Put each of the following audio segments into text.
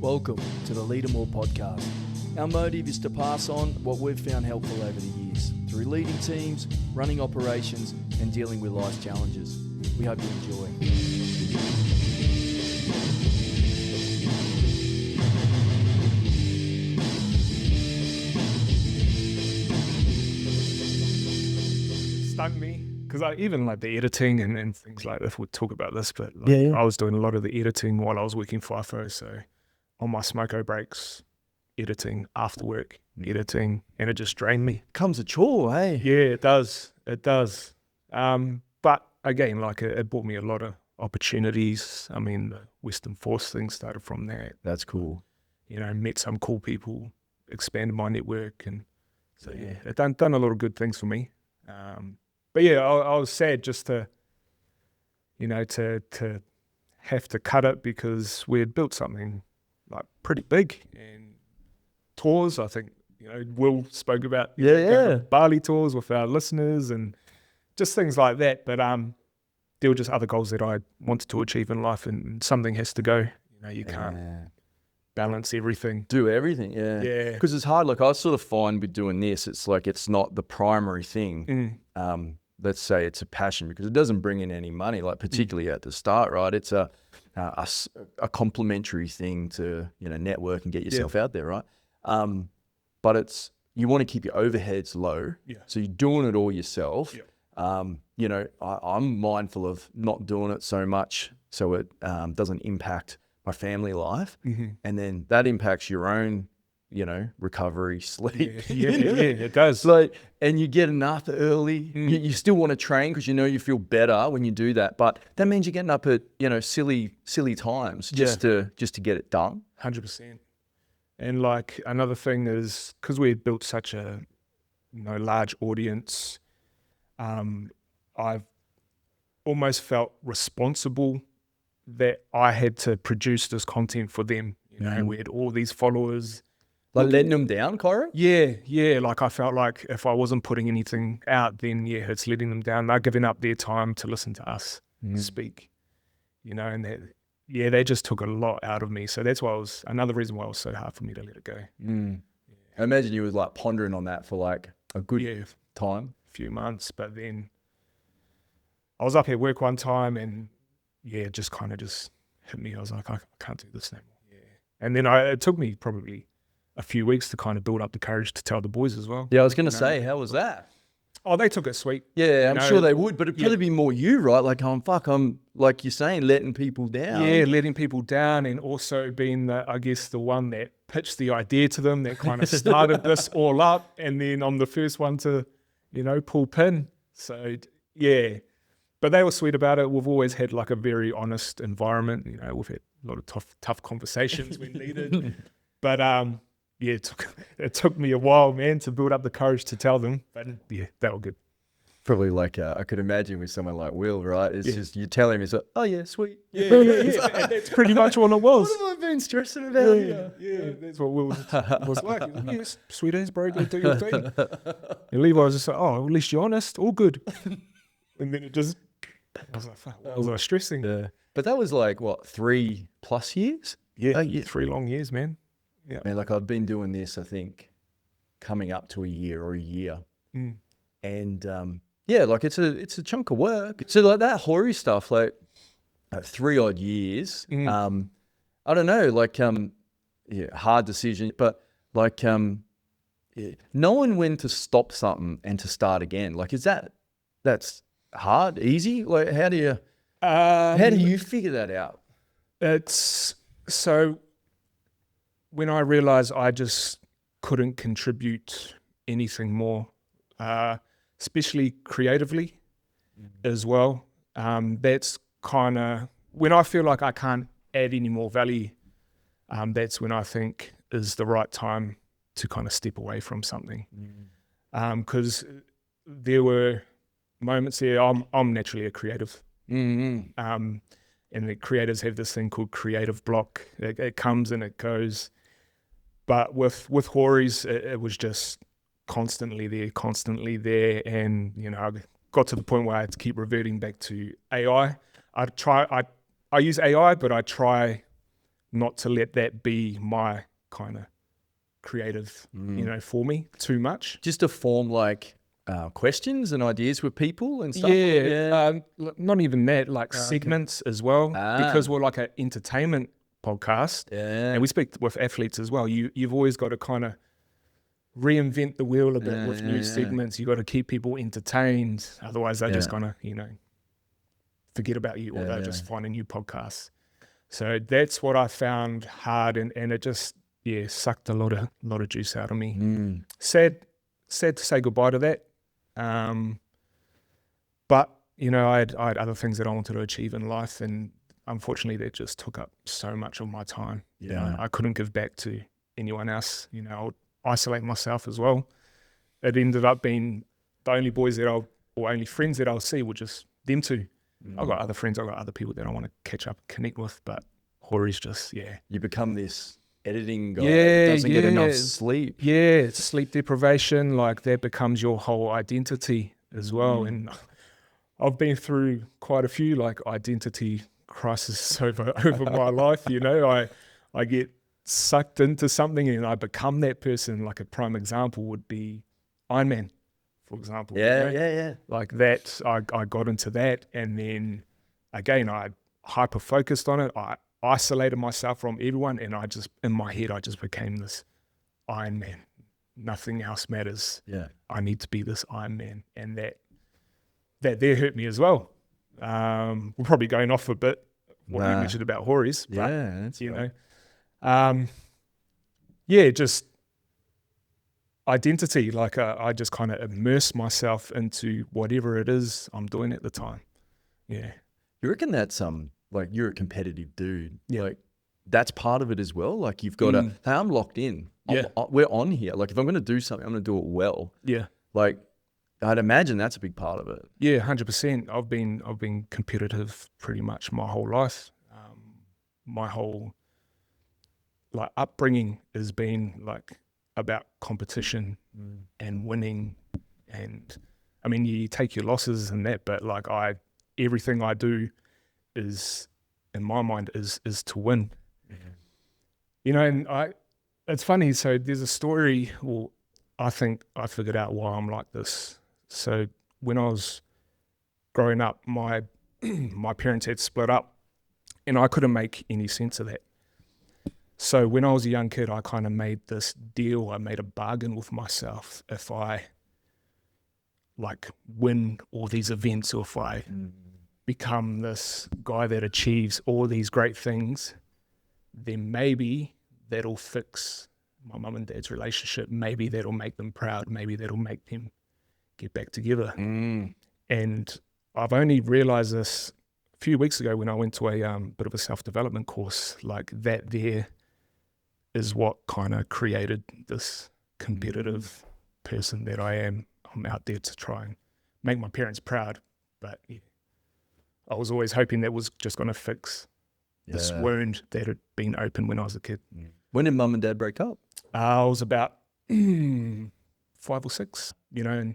Welcome to the Leader More podcast. Our motive is to pass on what we've found helpful over the years through leading teams, running operations, and dealing with life's challenges. We hope you enjoy. Stunned me because I even like the editing and things like that. We'll talk about this, but I was doing a lot of the editing while I was working FIFO. So on my smoko breaks, editing, after work, editing, and it just drained me. Comes a chore, hey? Yeah, it does. It does. But again, like it brought me a lot of opportunities. I mean, the Western Force thing started from that. That's cool. You know, met some cool people, expanded my network, and so it done a lot of good things for me. But yeah, I was sad just to, you know, to have to cut it because we had built something like pretty big, and tours, I think, you know, Will spoke about Bali tours with our listeners and just things like that. But there were just other goals that I wanted to achieve in life, and something has to go. You know, you can't balance everything. Do everything, yeah. Because it's hard. Like I sort of find with doing this, it's like it's not the primary thing. Let's say it's a passion because it doesn't bring in any money, like particularly at the start, right? It's a complementary thing to, you know, network and get yourself out there, right? But it's, you want to keep your overheads low. So you're doing it all yourself. You know, I'm mindful of not doing it so much so it doesn't impact my family life. And then that impacts your own, you know, recovery, sleep. It does. Like, and you get enough early. You still want to train because you know you feel better when you do that. But that means you're getting up at, you know, silly times just to get it done. 100%. And like another thing is because we had built such a, you know, large audience, I've almost felt responsible that I had to produce this content for them. You know, and we had all these followers. Like letting them down, Cairo? Yeah. Like I felt like if I wasn't putting anything out, then it's letting them down. They're giving up their time to listen to us speak, you know, and they just took a lot out of me. So that's why another reason why it was so hard for me to let it go. I imagine you was like pondering on that for like a good time. Few months, but then I was up at work one time and it just kind of just hit me. I was like, I can't do this anymore. And then it took me probably a few weeks to kind of build up the courage to tell the boys as well. Yeah, I was going to say, how was that? Oh, they took it sweet. Yeah, I'm sure they would, but it'd probably be more you, right? Like, I'm like you're saying, letting people down. Yeah, letting people down, and also being the one that pitched the idea to them, that kind of started this all up, and then I'm the first one to, you know, pull pin. So yeah, but they were sweet about it. We've always had like a very honest environment. You know, we've had a lot of tough conversations when needed, but it took me a while, man, to build up the courage to tell them. But yeah, they were good. Probably like I could imagine with someone like Will, right? It's just you tell him, he's like, oh yeah, sweet. Yeah. That's pretty much what it was. What have I been stressing about? Yeah, that's what Will was like. Yes, sweet as, bro, go do your thing. And Levi was just like, oh, at least you're honest, all good. And then I was like, fuck, what was I stressing? Yeah. But that was like, what, 3+ years? Yeah, 3 long years, man. Yeah. Man, like I've been doing this, I think, coming up to a year. And like it's a chunk of work. So like that Hories stuff, like 3 odd years. I don't know, like hard decision, but like knowing when to stop something and to start again. Like that's hard, easy? Like how do you figure that out? It's so when I realized I just couldn't contribute anything more, especially creatively as well. That's kind of when I feel like I can't add any more value. That's when I think is the right time to kind of step away from something. Because there were moments there. I'm naturally a creative. And the creators have this thing called creative block. It comes and it goes. But with Hories, it was just constantly there. And, you know, I got to the point where I had to keep reverting back to AI. I use AI, but I try not to let that be my kind of creative, for me too much. Just to form like questions and ideas with people and stuff. Not even that, like segments as well, because we're like an entertainment podcast, and we speak with athletes as well. You've always got to kind of reinvent the wheel a bit with new segments. You got to keep people entertained, otherwise they're just gonna forget about you, or they'll just find a new podcast. So that's what I found hard, and it just sucked a lot of juice out of me. Sad to say goodbye to that, but I had other things that I wanted to achieve in life, and unfortunately that just took up so much of my time. I couldn't give back to anyone else. I would isolate myself as well. It ended up being the only boys or only friends that I'll see were just them two. I've got other friends, I've got other people that I want to catch up, connect with, but Hories just, You become this editing guy that doesn't get enough sleep. Sleep deprivation, like that becomes your whole identity as well. And I've been through quite a few like identity crisis over my life. I get sucked into something and I become that person. Like a prime example would be Ironman, for example. Like that, I got into that, and then again I hyper focused on it. I isolated myself from everyone, and in my head I just became this Ironman. Nothing else matters. I need to be this Ironman, and that there hurt me as well. We're probably going off a bit what you mentioned about Hories, but that's just identity. Like I just kind of immerse myself into whatever it is I'm doing at the time. You reckon that's like you're a competitive dude? Like that's part of it as well. Like you've got to, hey, I'm locked in. We're on here. Like if I'm going to do something, I'm going to do it well. Like I'd imagine that's a big part of it. 100%. I've been competitive pretty much my whole life. My whole like upbringing has been like about competition and winning, and I mean you take your losses and that, but like everything I do is in my mind is to win. And it's funny, so there's a story, well, I think I figured out why I'm like this. So when I was growing up, my parents had split up, and I couldn't make any sense of that. So when I was a young kid, I kind of made this deal. I made a bargain with myself. If I like win all these events, or if I become this guy that achieves all these great things, then maybe that'll fix my mum and dad's relationship. Maybe that'll make them proud. Maybe that'll make them get back together. And I've only realized this a few weeks ago when I went to a bit of a self-development course. Like that there is what kind of created this competitive person that I am. I'm out there to try and make my parents proud, but I was always hoping that was just going to fix this wound that had been open when I was a kid. When did mum and dad break up? I was about 5 or 6, and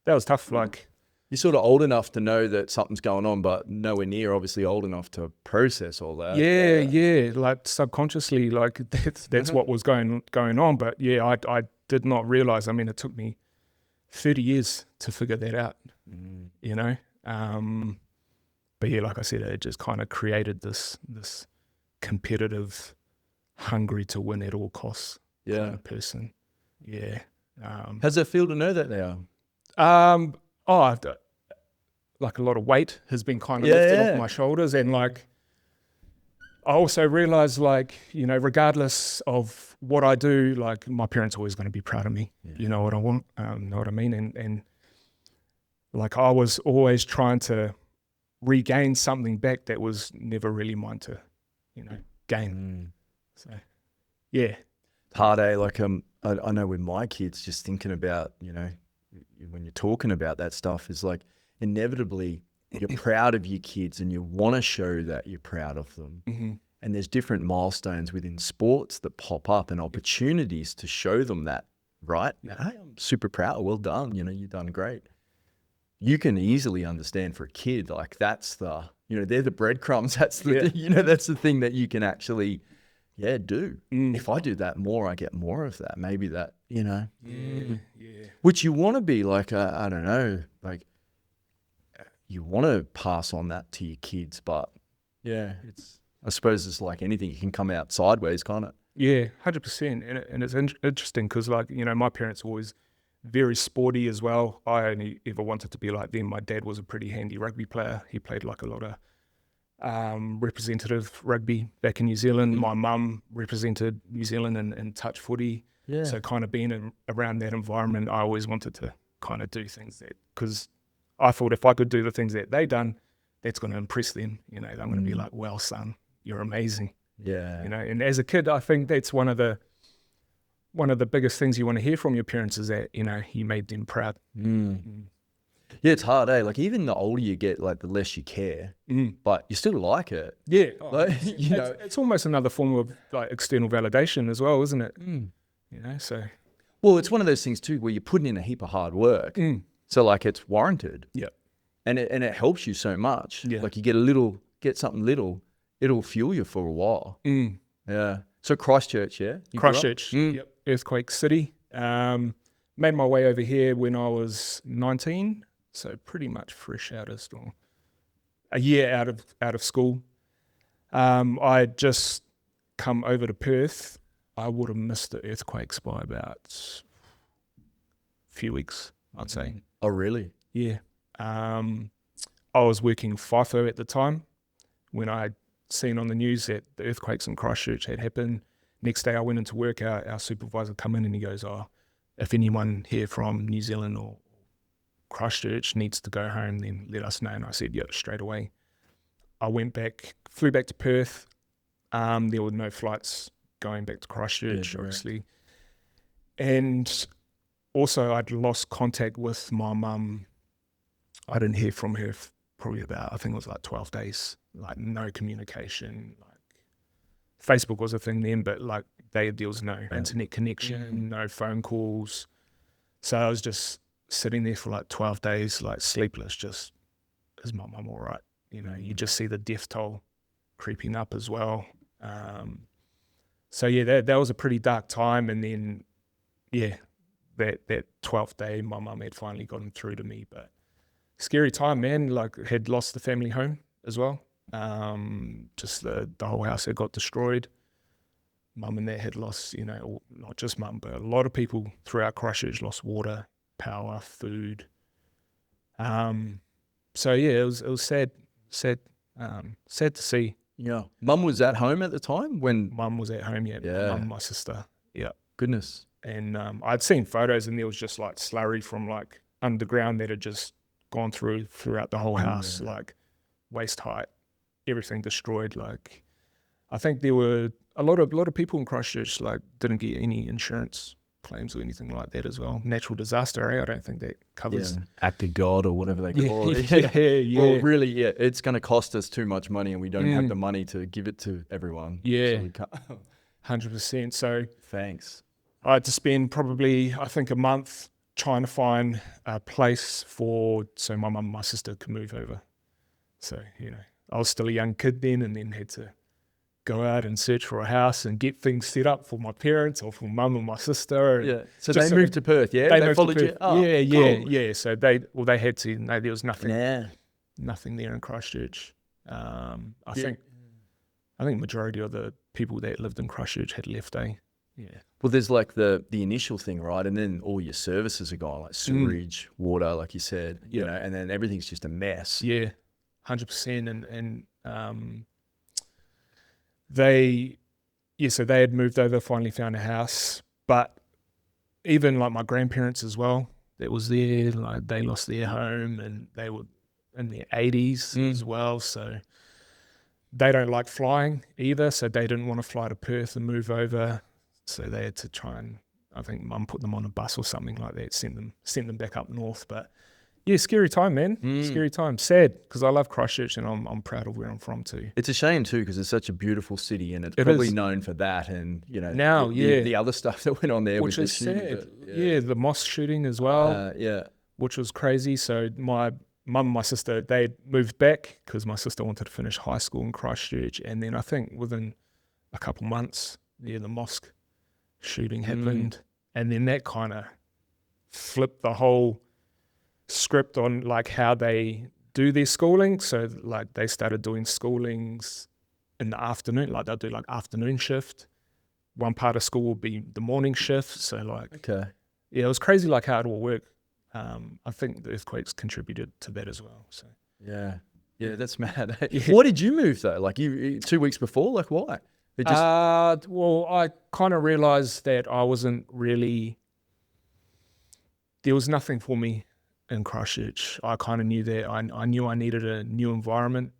that was tough. Like you're sort of old enough to know that something's going on, but nowhere near obviously old enough to process all that. Like subconsciously, like that's what was going on. But I did not realize. I mean, it took me 30 years to figure that out. But like I said, it just kind of created this competitive, hungry to win at all costs kind of person. How's it feel to know that now? Like a lot of weight has been kind of lifted off my shoulders, and like I also realized, like, regardless of what I do, like my parents are always going to be proud of me. You know what I want, know what I mean? And like I was always trying to regain something back that was never really mine to, gain. So, hard, eh? Like I know with my kids, just thinking about, when you're talking about that stuff, is like inevitably you're proud of your kids and you want to show that you're proud of them. And there's different milestones within sports that pop up and opportunities to show them that, right? Hey, I'm super proud. Well done. You've done great. You can easily understand for a kid, like that's the, they're the breadcrumbs. That's the, that's the thing that you can actually yeah, do. If I do that more, I get more of that. Maybe that, Yeah. which you want to be like, I don't know, like you want to pass on that to your kids, but yeah, I suppose it's like anything, it can come out sideways, can't it? Yeah, 100%. And it's interesting because, like, my parents were always very sporty as well. I only ever wanted to be like them. My dad was a pretty handy rugby player. He played like a lot of representative rugby back in New Zealand. My mum represented New Zealand in touch footy. Yeah. So kind of being around that environment, I always wanted to kind of do things because I thought if I could do the things that they done, that's going to impress them. They're going to be like, well, son, you're amazing. Yeah. And as a kid, I think that's one of the biggest things you want to hear from your parents is that, you made them proud. Yeah, it's hard, eh? Like even the older you get, like the less you care, but you still like it. Yeah. Like, it's almost another form of like external validation as well, isn't it? So. Well, it's one of those things too, where you're putting in a heap of hard work. So like it's warranted. Yeah. And it helps you so much. Yeah. Like you get something little, it'll fuel you for a while. Yeah. So Christchurch, yeah? Christchurch, yep. Earthquake City. Made my way over here when I was 19. So pretty much fresh out of school, a year out of school. I had just come over to Perth. I would have missed the earthquakes by about a few weeks, I'd say. Oh, really? Yeah. I was working FIFO at the time when I had seen on the news that the earthquakes in Christchurch had happened. Next day I went into work, our supervisor come in and he goes, "Oh, if anyone here from New Zealand or Christchurch needs to go home, then let us know." And I said, yeah, straight away. I flew back to Perth. There were no flights going back to Christchurch, obviously. And also I'd lost contact with my mum. I didn't hear from her probably about, I think it was like 12 days, like no communication. Like Facebook was a thing then, but like there was no internet connection, no phone calls. So I was just sitting there for like 12 days, like sleepless, just, is my mum all right? You just see the death toll creeping up as well. So yeah, that was a pretty dark time. And then, yeah, that 12th day, my mum had finally gotten through to me, but scary time, man. Like had lost the family home as well. Just the whole house had got destroyed. Mum and that had lost, not just mum, but a lot of people throughout Christchurch lost water, power, food. So yeah, it was sad to see. Yeah. Mum was at home at the time when Mum was at home, yeah. Mum, my sister, yeah. Goodness. And I'd seen photos and there was just like slurry from like underground that had just gone throughout the whole house, like waist height, everything destroyed. Like I think there were a lot of people in Christchurch like didn't get any insurance claims or anything like that as well. Natural disaster, I don't think that covers. Act of God or whatever they call it. Yeah. Well, really, yeah, it's going to cost us too much money and we don't have the money to give it to everyone. Yeah, so we can't. 100%. So thanks. I had to spend probably, I think, a month trying to find a place so my mum and my sister could move over. So, I was still a young kid then and then had to go out and search for a house and get things set up for my parents or for mum and my sister. Yeah. So they moved to Perth, yeah? They followed you? Oh, yeah. cool. So they had to. No, there was nothing. Yeah. Nothing there in Christchurch. I think majority of the people that lived in Christchurch had left, Yeah. Well, there's like the initial thing, right? And then all your services are gone, like sewerage, water, like you said, and then everything's just a mess. Yeah, 100%. And so they had moved over, finally found a house. But even like my grandparents as well, that was there, like they lost their home and they were in their 80s as well. So they don't like flying either. So they didn't want to fly to Perth and move over. So they had to try and, I think mum put them on a bus or something like that, sent them back up north. But yeah, scary time, man. Scary time. Sad, because I love Christchurch and I'm proud of where I'm from too. It's a shame too, because it's such a beautiful city and it's probably known for that and, now, the other stuff that went on there. Which is sad. Yeah, the mosque shooting as well. Which was crazy. So my mum and my sister, they moved back because my sister wanted to finish high school in Christchurch. And then I think within a couple months. Yeah, the mosque shooting happened, and then that kind of flipped the whole script on like how they do their schooling. So like they started doing schoolings in the afternoon, like they'll do like afternoon shift. One part of school will be the morning shift. So like, yeah, it was crazy like how it all worked. I think the earthquakes contributed to that as well. So yeah, that's mad. What did you move though? Like you 2 weeks before? Like why? It just... well, I kind of realized that I wasn't really, there was nothing for me in Christchurch. I kind of knew that. I knew I needed a new environment.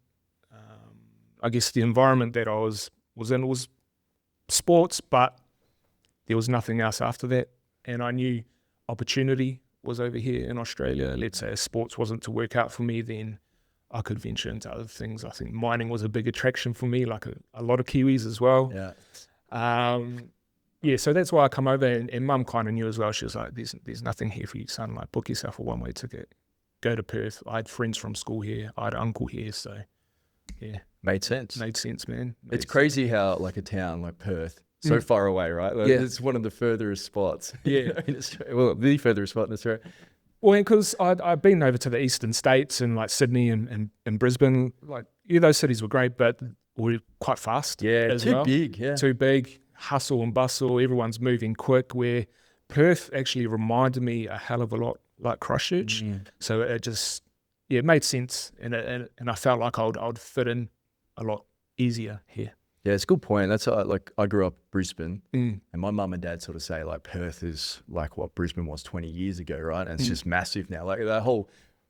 I guess the environment that I was in was sports, but there was nothing else after that. And I knew opportunity was over here in Australia. Let's say if sports wasn't to work out for me, then I could venture into other things. I think mining was a big attraction for me, like a lot of Kiwis as well. Yeah. So that's why I come over, and Mum kind of knew as well. She was like, there's nothing here for you, son. Like, book yourself a one-way ticket. Go to Perth. I had friends from school here. I had an uncle here. So, yeah. Made sense, man. It's crazy how like a town like Perth, so far away, right? Like, it's one of the furthest spots. Yeah. In Australia. Well, the furthest spot in Australia. Well, because I've been over to the eastern states and like Sydney and Brisbane. Like, yeah, those cities were great, but were quite fast. Yeah, too big. Yeah, too big. Hustle and bustle. Everyone's moving quick. Where Perth actually reminded me a hell of a lot like Christchurch. So it just it made sense, and I felt like I'd fit in a lot easier here. Yeah, it's a good point. That's like I grew up Brisbane, and my mum and dad sort of say like Perth is like what Brisbane was 20 years ago, right? And it's just massive now. Like that whole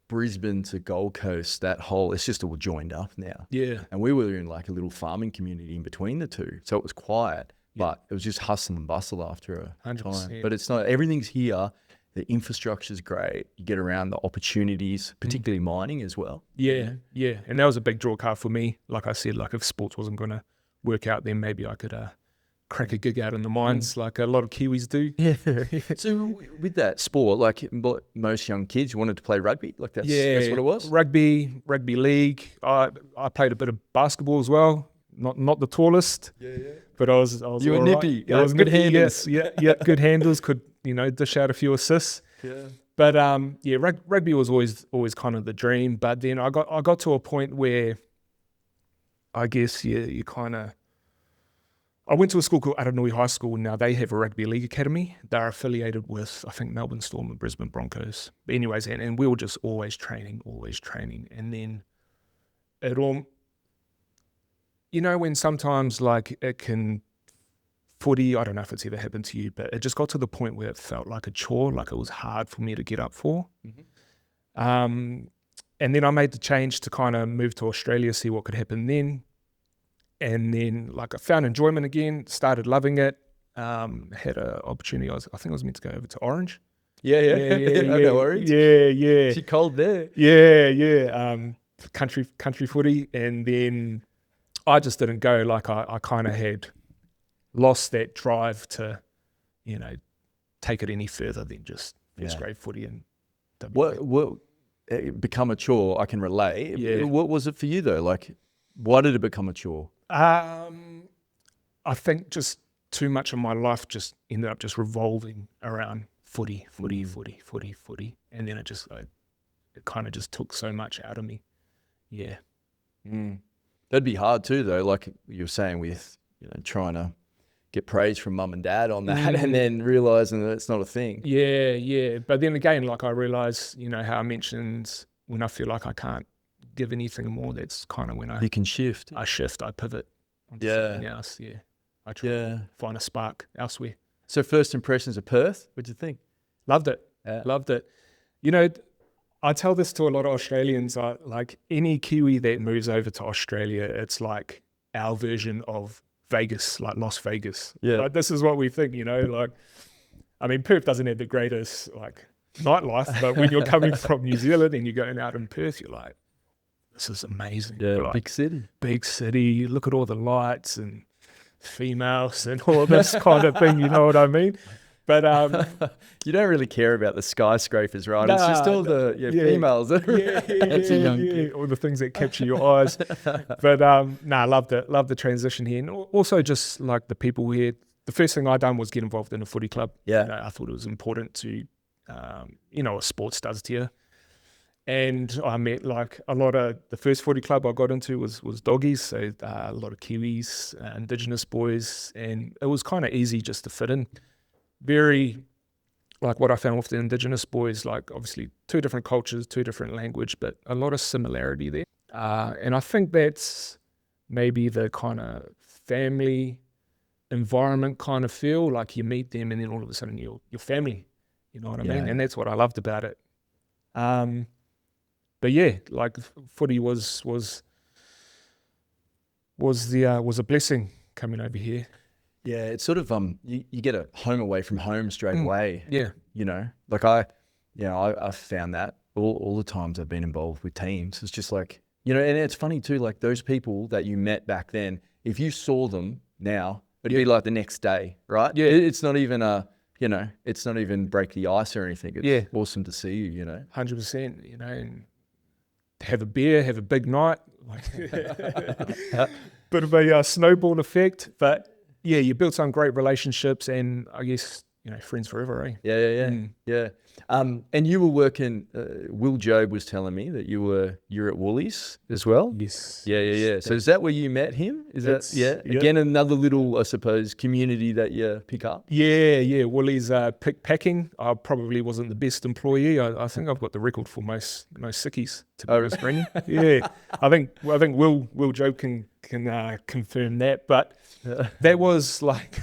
Brisbane to Gold Coast, that whole, it's just all joined up now. Yeah. And we were in like a little farming community in between the two, so it was quiet, but it was just hustle and bustle after a 100%. time. But it's not, everything's here. The infrastructure's great. You get around the opportunities, particularly mining as well. Yeah. And that was a big draw card for me. Like I said, like if sports wasn't going to work out, then maybe I could crack a gig out in the mines like a lot of Kiwis do. Yeah. So with that sport, like most young kids, you wanted to play rugby? Like that's what it was? Rugby league. I played a bit of basketball as well. Not the tallest. Yeah. But I was you were nippy. Right. I was good nippy, handles. Yeah, good handles, could, dish out a few assists. Yeah. But rugby was always kind of the dream. But then I got to a point where I guess you kind of, I went to a school called Aranui High School. Now they have a rugby league academy. They're affiliated with, I think, Melbourne Storm and Brisbane Broncos. But anyways, and we were just always training. And then it all, when sometimes like it can, footy, I don't know if it's ever happened to you, but it just got to the point where it felt like a chore, like it was hard for me to get up for. And then I made the change to kind of move to Australia, see what could happen then. And then like I found enjoyment again, started loving it. Had an opportunity. I think I was meant to go over to Orange. Yeah. No worries. Yeah. She cold there. Yeah. Country footy. And then I just didn't go. Like I kind of had lost that drive to, take it any further than just first grade footy and what it become a chore, I can relate. Yeah. What was it for you though? Like, why did it become a chore? I think just too much of my life just ended up just revolving around footy. And then it kind of just took so much out of me. Yeah. That'd be hard too though, like you were saying with, trying to get praise from mum and dad on that and then realizing that it's not a thing. Yeah. But then again, like I realize, how I mentioned when I feel like I can't give anything more, that's kind of when you can shift. I pivot onto something else. Yeah. I try to find a spark elsewhere. So first impressions of Perth, what'd you think? Loved it. I tell this to a lot of Australians, like any Kiwi that moves over to Australia, it's like our version of Vegas, like Las Vegas. Yeah. Like this is what we think, Perth doesn't have the greatest like nightlife, but when you're coming from New Zealand and you're going out in Perth, you're like, this is amazing. Yeah, like, big city. You look at all the lights and females and all this kind of thing, you know what I mean? But you don't really care about the skyscrapers, right? It's just all the females. All the things that capture your eyes. But I loved it. Loved the transition here, and also just like the people here. The first thing I done was get involved in a footy club. Yeah, I thought it was important to, what sports does to you. And I met like a lot of, the first footy club I got into was doggies, so a lot of Kiwis, Indigenous boys, and it was kind of easy just to fit in. Very, like what I found with the Indigenous boys, like obviously 2 different cultures, 2 different language, but a lot of similarity there. And I think that's maybe the kind of family environment kind of feel, like you meet them and then all of a sudden you're family, you know what I mean? And that's what I loved about it. But yeah, like footy was a blessing coming over here. Yeah, it's sort of you get a home away from home straight away. Yeah, like I found that all the times I've been involved with teams, it's just like, and it's funny too, like those people that you met back then, if you saw them now, it'd be like the next day, right? Yeah, it's not even it's not even break the ice or anything. It's awesome to see you, 100%, and have a beer, have a big night, like bit of a snowball effect, but yeah, you build some great relationships, and I guess friends forever, eh? Yeah. And you were working. Will Job was telling me that you're at Woolies as well. Yes. Yeah. So is that where you met him? Is that again another little, I suppose, community that you pick up? Yeah. Woolies pick packing. I probably wasn't the best employee. I think I've got the record for most sickies, to be honest, Brendan. Yeah. I think Will Job can confirm that, but that was like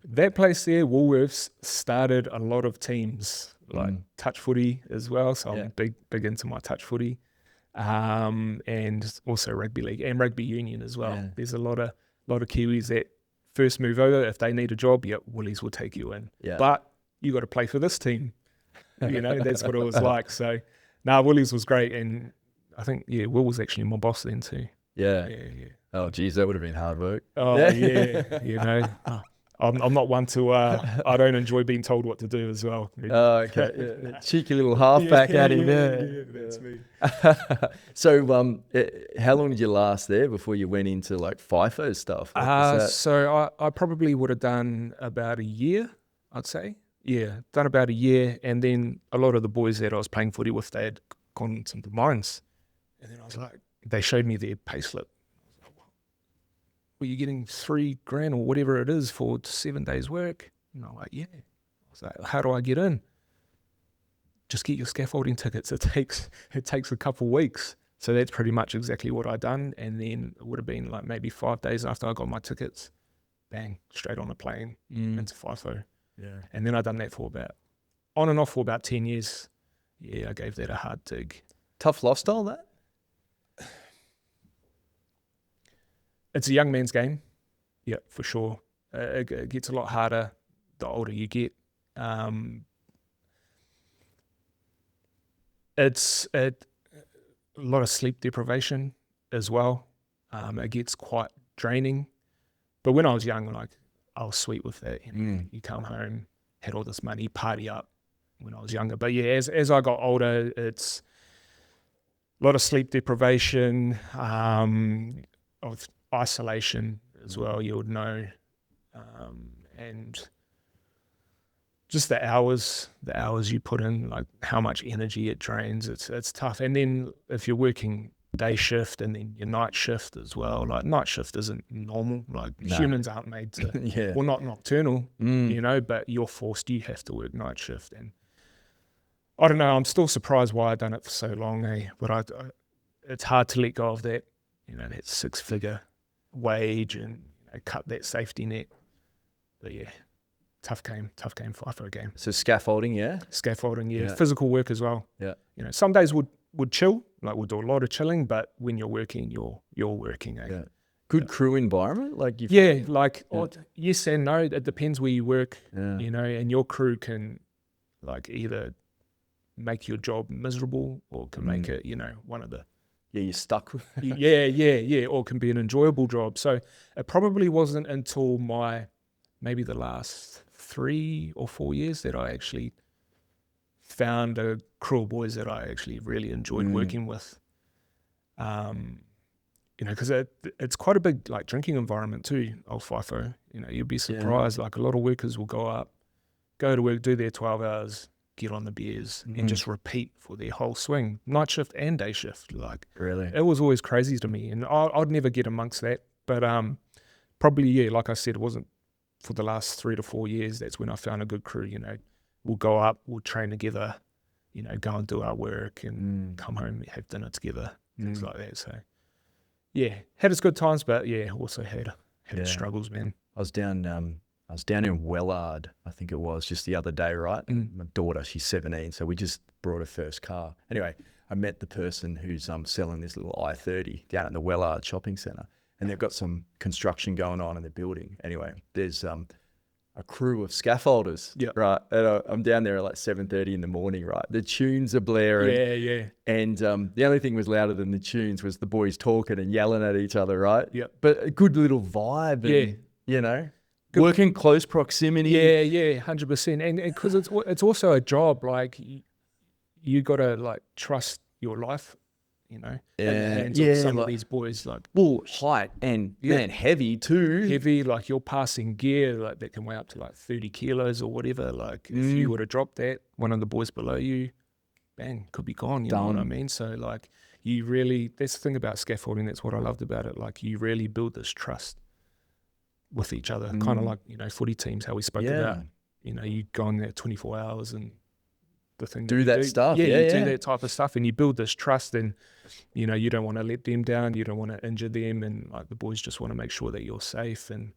that place there, Woolworths, started a lot of teams, like touch footy as well. So I'm big into my touch footy, and also rugby league and rugby union as well. Yeah. There's a lot of Kiwis that first move over. If they need a job, Woolies will take you in. Yeah. But you got to play for this team. That's what it was like. So, Woolies was great, and I think Will was actually my boss then too. Yeah. Oh, geez, that would have been hard work. Oh, yeah. I'm not one to, I don't enjoy being told what to do as well. Oh, okay. Yeah. Cheeky little halfback at him there. Yeah, that's me. So, how long did you last there before you went into like FIFO stuff? So I probably would have done about a year, I'd say. Yeah, done about a year. And then a lot of the boys that I was playing footy with, they had gone into the mines. And then I was like, they showed me their pay slip. Were you getting $3,000 or whatever it is for 7 days work? And I'm like, yeah. I was like, how do I get in? Just get your scaffolding tickets. It takes a couple of weeks. So that's pretty much exactly what I done. And then it would have been like maybe 5 days after I got my tickets, bang, straight on a plane into FIFO. Yeah. And then I done that for on and off for about 10 years. Yeah, I gave that a hard dig. Tough lifestyle, that? It's a young man's game, yeah, for sure. It gets a lot harder the older you get. It's a lot of sleep deprivation as well. It gets quite draining. But when I was young, like I was sweet with that. You come home, had all this money, party up when I was younger. But yeah, as I got older, it's a lot of sleep deprivation, of isolation as well, you would know, and just the hours you put in, like how much energy it drains. It's tough. And then if you're working day shift and then your night shift as well, like night shift isn't normal. Like humans aren't made to, well, not nocturnal, but you're forced. You have to work night shift, and I don't know. I'm still surprised why I've done it for so long, But it's hard to let go of that. That 6-figure wage and cut that safety net. But yeah, tough game, FIFO game. So scaffolding, Scaffolding, yeah. Physical work as well. Yeah. Some days would chill, like we'll do a lot of chilling, but when you're working, you're working. Yeah. Good crew environment, like yes and no. It depends where you work, and your crew can like either make your job miserable or can make it, one of the you're stuck with or can be an enjoyable job. So it probably wasn't until maybe the last 3 or 4 years that I actually found a crew of boys that I actually really enjoyed working with. You know, because it's quite a big like drinking environment too, old FIFO. You know, you'd be surprised. Like a lot of workers will go to work, do their 12 hours, get on the beers, and just repeat for their whole swing, night shift and day shift. Like, Really? it was always crazy to me, and I'd never get amongst that. But probably, yeah, like I said, it wasn't for the last 3 to 4 years. That's when I found a good crew. You know, we'll go up, we'll train together, you know, go and do our work, and come home, have dinner together, things like that. So, yeah, had its good times, but yeah, also had its struggles, man. I was down in Wellard, I think it was, just the other day, right? My daughter, she's 17, so we just brought her first car. Anyway, I met the person who's selling this little i30 down at the Wellard shopping centre, and they've got some construction going on in the building. Anyway, there's a crew of scaffolders, right? And I'm down there at like 7:30 in the morning, right? The tunes are blaring. Yeah. And the only thing was louder than the tunes was the boys talking and yelling at each other, right? Yeah. But a good little vibe. And, you know, work in close proximity. Yeah, 100%. And because it's also a job, like you got to like trust your life, you know, in the hands of some of these boys, like height and man, heavy too. Heavy, like you're passing gear like that can weigh up to like 30 kilos or whatever. Like if you were to drop that, one of the boys below you, bang, could be gone. You know what I mean? So like you really, that's the thing about scaffolding. That's what I loved about it. Like you really build this trust with each other, kind of like, you know, footy teams, how we spoke about. You know, you go on there 24 hours and the thing do that stuff. You do that type of stuff, and you build this trust, and you know, you don't want to let them down, you don't want to injure them, and like the boys just want to make sure that you're safe and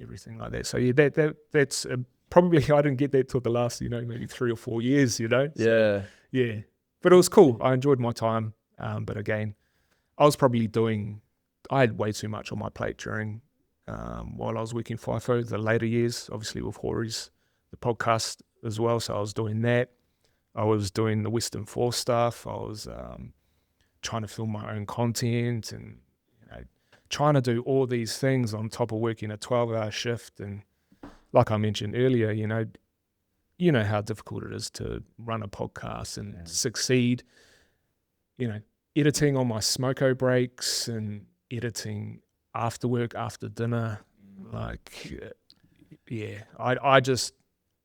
everything like that. So yeah, that's probably I didn't get that till the last, you know, maybe 3 or 4 years, you know. So, yeah, but it was cool. I enjoyed my time, but again, I had way too much on my plate during while I was working FIFO. The later years, obviously with Hories, the podcast as well. So I was doing that. I was doing the Western Force stuff. I was trying to film my own content and, you know, trying to do all these things on top of working a 12-hour shift. And like I mentioned earlier, you know how difficult it is to run a podcast and succeed. You know, editing on my smoko breaks and editing after work, after dinner. Like,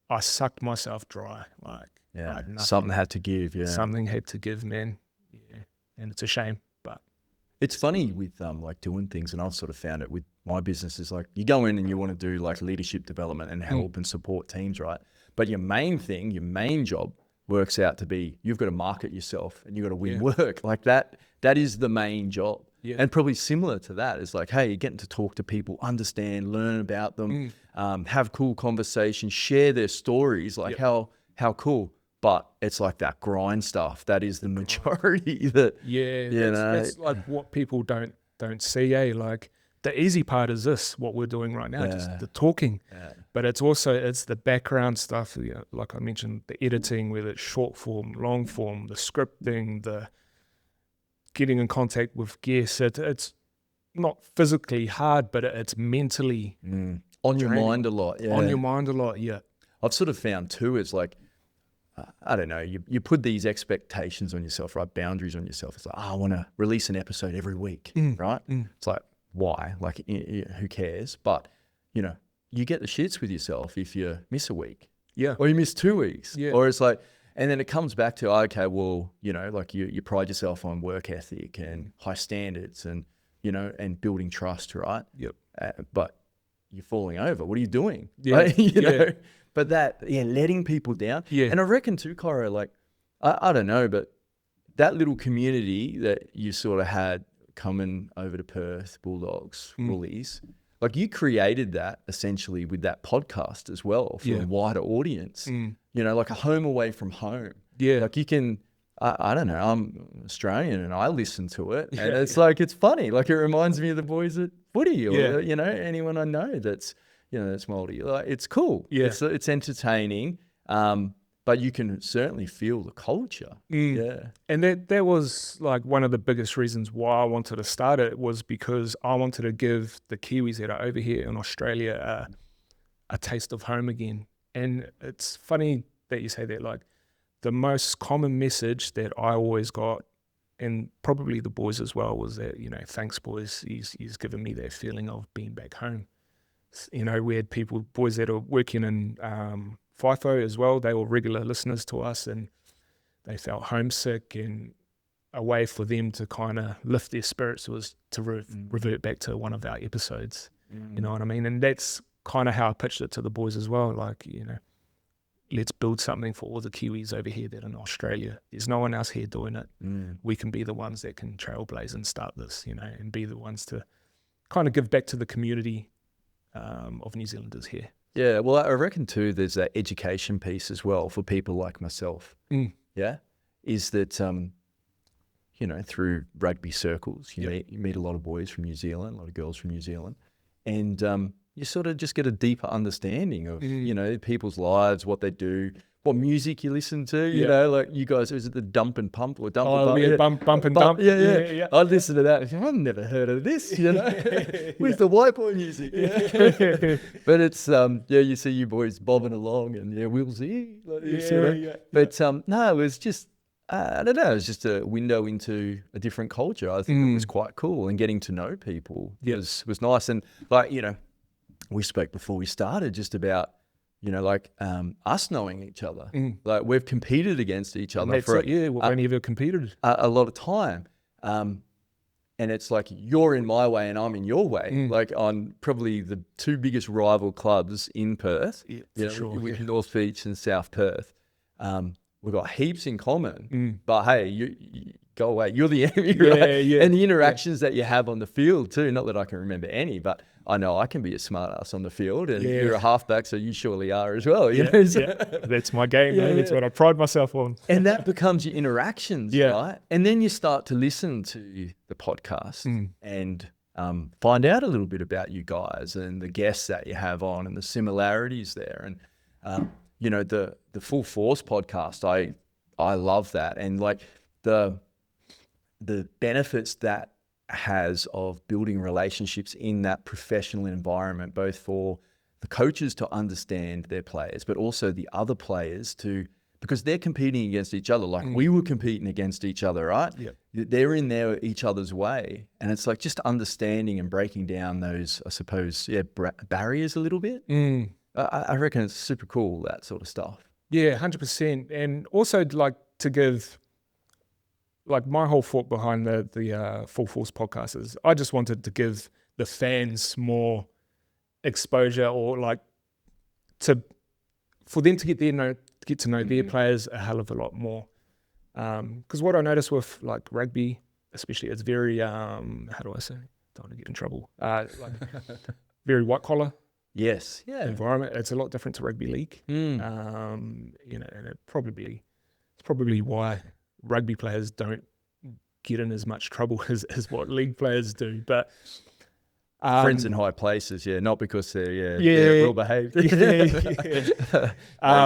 I sucked myself dry. Like, something had to give. Something had to give, man. Yeah, and it's a shame, but it's funny with like doing things, and I've sort of found it with my business is like you go in and you want to do like leadership development and help and support teams, right? But your main job works out to be you've got to market yourself and you've got to win work. Like that is the main job. Yeah. And probably similar to that is like, hey, you're getting to talk to people, understand, learn about them, have cool conversations, share their stories, like how cool. But it's like that grind stuff. That is the majority that, that's like what people don't see, Like the easy part is this, what we're doing right now, just the talking. Yeah. But it's the background stuff, you know, like I mentioned, the editing, whether it's short form, long form, the scripting, the getting in contact with guests. It's not physically hard, but it's mentally on your mind a lot. Yeah. On your mind a lot, yeah. I've sort of found too, it's like, I don't know, you put these expectations on yourself, right? Boundaries on yourself. It's like, I want to release an episode every week, right? It's like, why? Like, who cares? But, you know, you get the shits with yourself if you miss a week. Yeah. Or you miss 2 weeks. Yeah. Or it's like, and then it comes back to, okay, well, you know, like you pride yourself on work ethic and high standards and, you know, and building trust, right? Yep. But you're falling over. What are you doing? Yeah. Right? you know? But letting people down. Yeah. And I reckon too, Cairo, like, I don't know, but that little community that you sort of had coming over to Perth, Bulldogs, Woolies, like you created that essentially with that podcast as well for a wider audience, you know, like a home away from home. Yeah. Like you can, I don't know, I'm Australian and I listen to it and it's like, it's funny. Like it reminds me of the boys at footy or, you know, anyone I know that's, you know, that's Māori. Like, it's cool. Yeah. It's entertaining. But you can certainly feel the culture. Yeah. And that was like one of the biggest reasons why I wanted to start it, was because I wanted to give the Kiwis that are over here in Australia a taste of home again. And it's funny that you say that. Like, the most common message that I always got, and probably the boys as well, was that, you know, thanks boys, he's given me that feeling of being back home. You know, we had boys that are working in FIFO as well. They were regular listeners to us, and they felt homesick, and a way for them to kind of lift their spirits was to revert back to one of our episodes. You know what I mean? And that's kind of how I pitched it to the boys as well. Like, you know, let's build something for all the Kiwis over here that are in Australia. There's no one else here doing it. We can be the ones that can trailblaze and start this, you know, and be the ones to kind of give back to the community of New Zealanders here. Yeah, well, I reckon too, there's that education piece as well for people like myself. Yeah, is that, you know, through rugby circles, you meet a lot of boys from New Zealand, a lot of girls from New Zealand, and you sort of just get a deeper understanding of, you know, people's lives, what they do, what music you listen to, you know, like you guys, is it the Dump and Pump or Dump and Pump? Yeah, bump and dump. Yeah. I listen to that. I've never heard of this, you know, with the white boy music. But it's, you see you boys bobbing along and we'll see. Like But no, it was just, I don't know, it was just a window into a different culture. I think it was quite cool, and getting to know people was nice. And like, you know, we spoke before we started just about, you know, like us knowing each other. Like we've competed against each other for we've only ever competed a lot of time. And it's like you're in my way and I'm in your way, like on probably the two biggest rival clubs in Perth, with North Beach and South Perth. We've got heaps in common, but hey, you go away. You're the enemy, right? And the interactions that you have on the field too, not that I can remember any, but I know I can be a smart ass on the field, and you're a halfback, so you surely are as well. You know? That's my game, man. That's what I pride myself on. And that becomes your interactions, right? And then you start to listen to the podcast and find out a little bit about you guys and the guests that you have on and the similarities there. And, you know, the Full Force podcast, I love that. And like the benefits that has of building relationships in that professional environment, both for the coaches to understand their players, but also the other players because they're competing against each other. Like we were competing against each other, right? They're in there each other's way. And it's like just understanding and breaking down those, I suppose, barriers a little bit. I reckon it's super cool, that sort of stuff. Yeah, 100%. And also like to give, like my whole thought behind the Full Force podcast is I just wanted to give the fans more exposure, or like for them to get to know their players a hell of a lot more. Because what I noticed with like rugby, especially, it's very how do I say? Don't want to get in trouble. Like very white collar. Yes. Environment. It's a lot different to rugby league. You know, and it's probably why rugby players don't get in as much trouble as what league players do. But friends in high places, not because they're well behaved.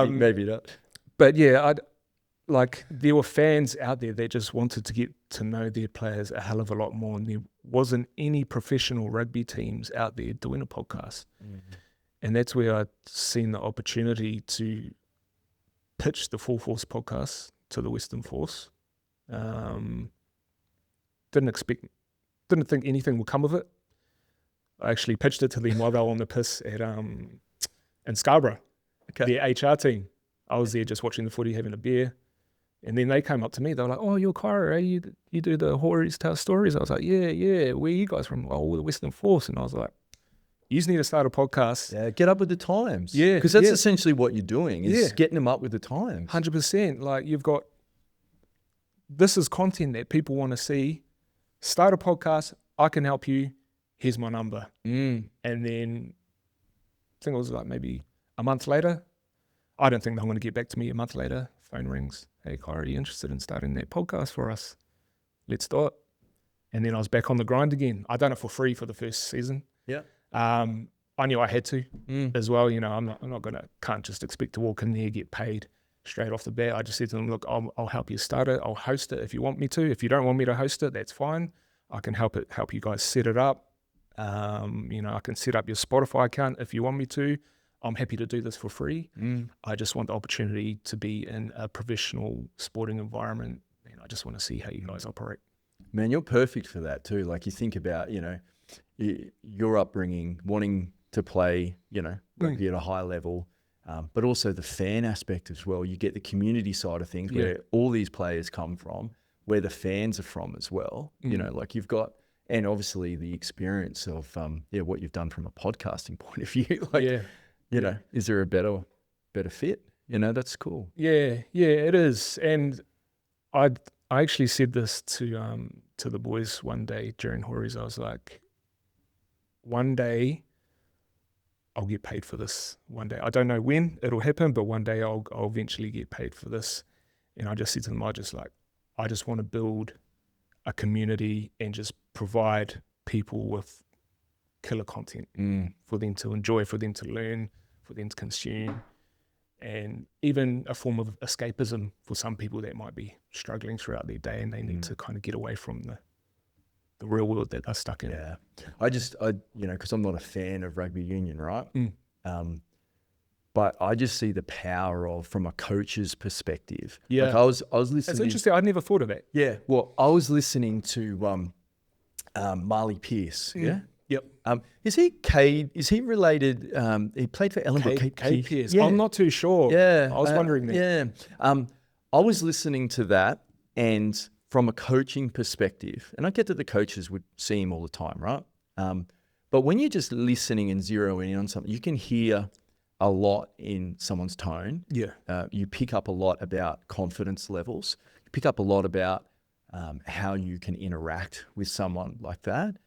Maybe not. But there were fans out there that just wanted to get to know their players a hell of a lot more, and there wasn't any professional rugby teams out there doing a podcast. And that's where I'd seen the opportunity to pitch the Full Force podcast to the Western Force. Didn't think anything would come of it. I actually pitched it to them while they were on the piss at in Scarborough, their HR team. I was there just watching the footy, having a beer, and then they came up to me. They were like, "Oh, you're Cairo, eh? You do the Hories Tell Stories?" I was like, "Yeah. Where are you guys from?" "Oh, we're the Western Force." And I was like, "You just need to start a podcast." Yeah, get up with the times. Yeah, because that's essentially what you're doing is getting them up with the times. 100%. Like this is content that people want to see. Start a podcast. I can help you. Here's my number. And then I think it was like maybe a month later. I don't think they're going to get back to me a month later. Phone rings. "Hey, Cairo, are you interested in starting that podcast for us? Let's do it." And then I was back on the grind again. I done it for free for the first season. I knew I had to as well. You know, I'm not can't just expect to walk in there, get paid straight off the bat. I just said to them, "Look, I'll help you start it. I'll host it if you want me to. If you don't want me to host it, that's fine. I can help you guys set it up. You know, I can set up your Spotify account if you want me to. I'm happy to do this for free. I just want the opportunity to be in a professional sporting environment, and I just want to see how you guys operate. Man, you're perfect for that too. Like you think about, your upbringing, wanting to play, rugby at a high level, but also the fan aspect as well. You get the community side of things where all these players come from, where the fans are from as well. Like you've got, and obviously the experience of, what you've done from a podcasting point of view. Like, is there a better fit? That's cool. Yeah, it is. And I actually said this to the boys one day during Hories. I was like, one day I'll get paid for this. One day, I don't know when it'll happen, but one day I'll eventually get paid for this. And I just said to them, I just want to build a community and just provide people with killer content for them to enjoy, for them to learn, for them to consume, and even a form of escapism for some people that might be struggling throughout their day and they need to kind of get away from the real world that they're stuck in. Yeah. I because I'm not a fan of rugby union, right? But I just see the power of, from a coach's perspective. Yeah. Like I was listening. It's interesting. I'd never thought of that. Yeah. Well, I was listening to Marley Pierce. Yeah. Yep. Is he related? He played for Ellenbrook. Kate Pierce. Yeah. I'm not too sure. Yeah. I was wondering that. Yeah. I was listening to that, and from a coaching perspective, and I get that the coaches would see him all the time, right? But when you're just listening and zeroing in on something, you can hear a lot in someone's tone. Yeah. You pick up a lot about confidence levels. You pick up a lot about how you can interact with someone like that,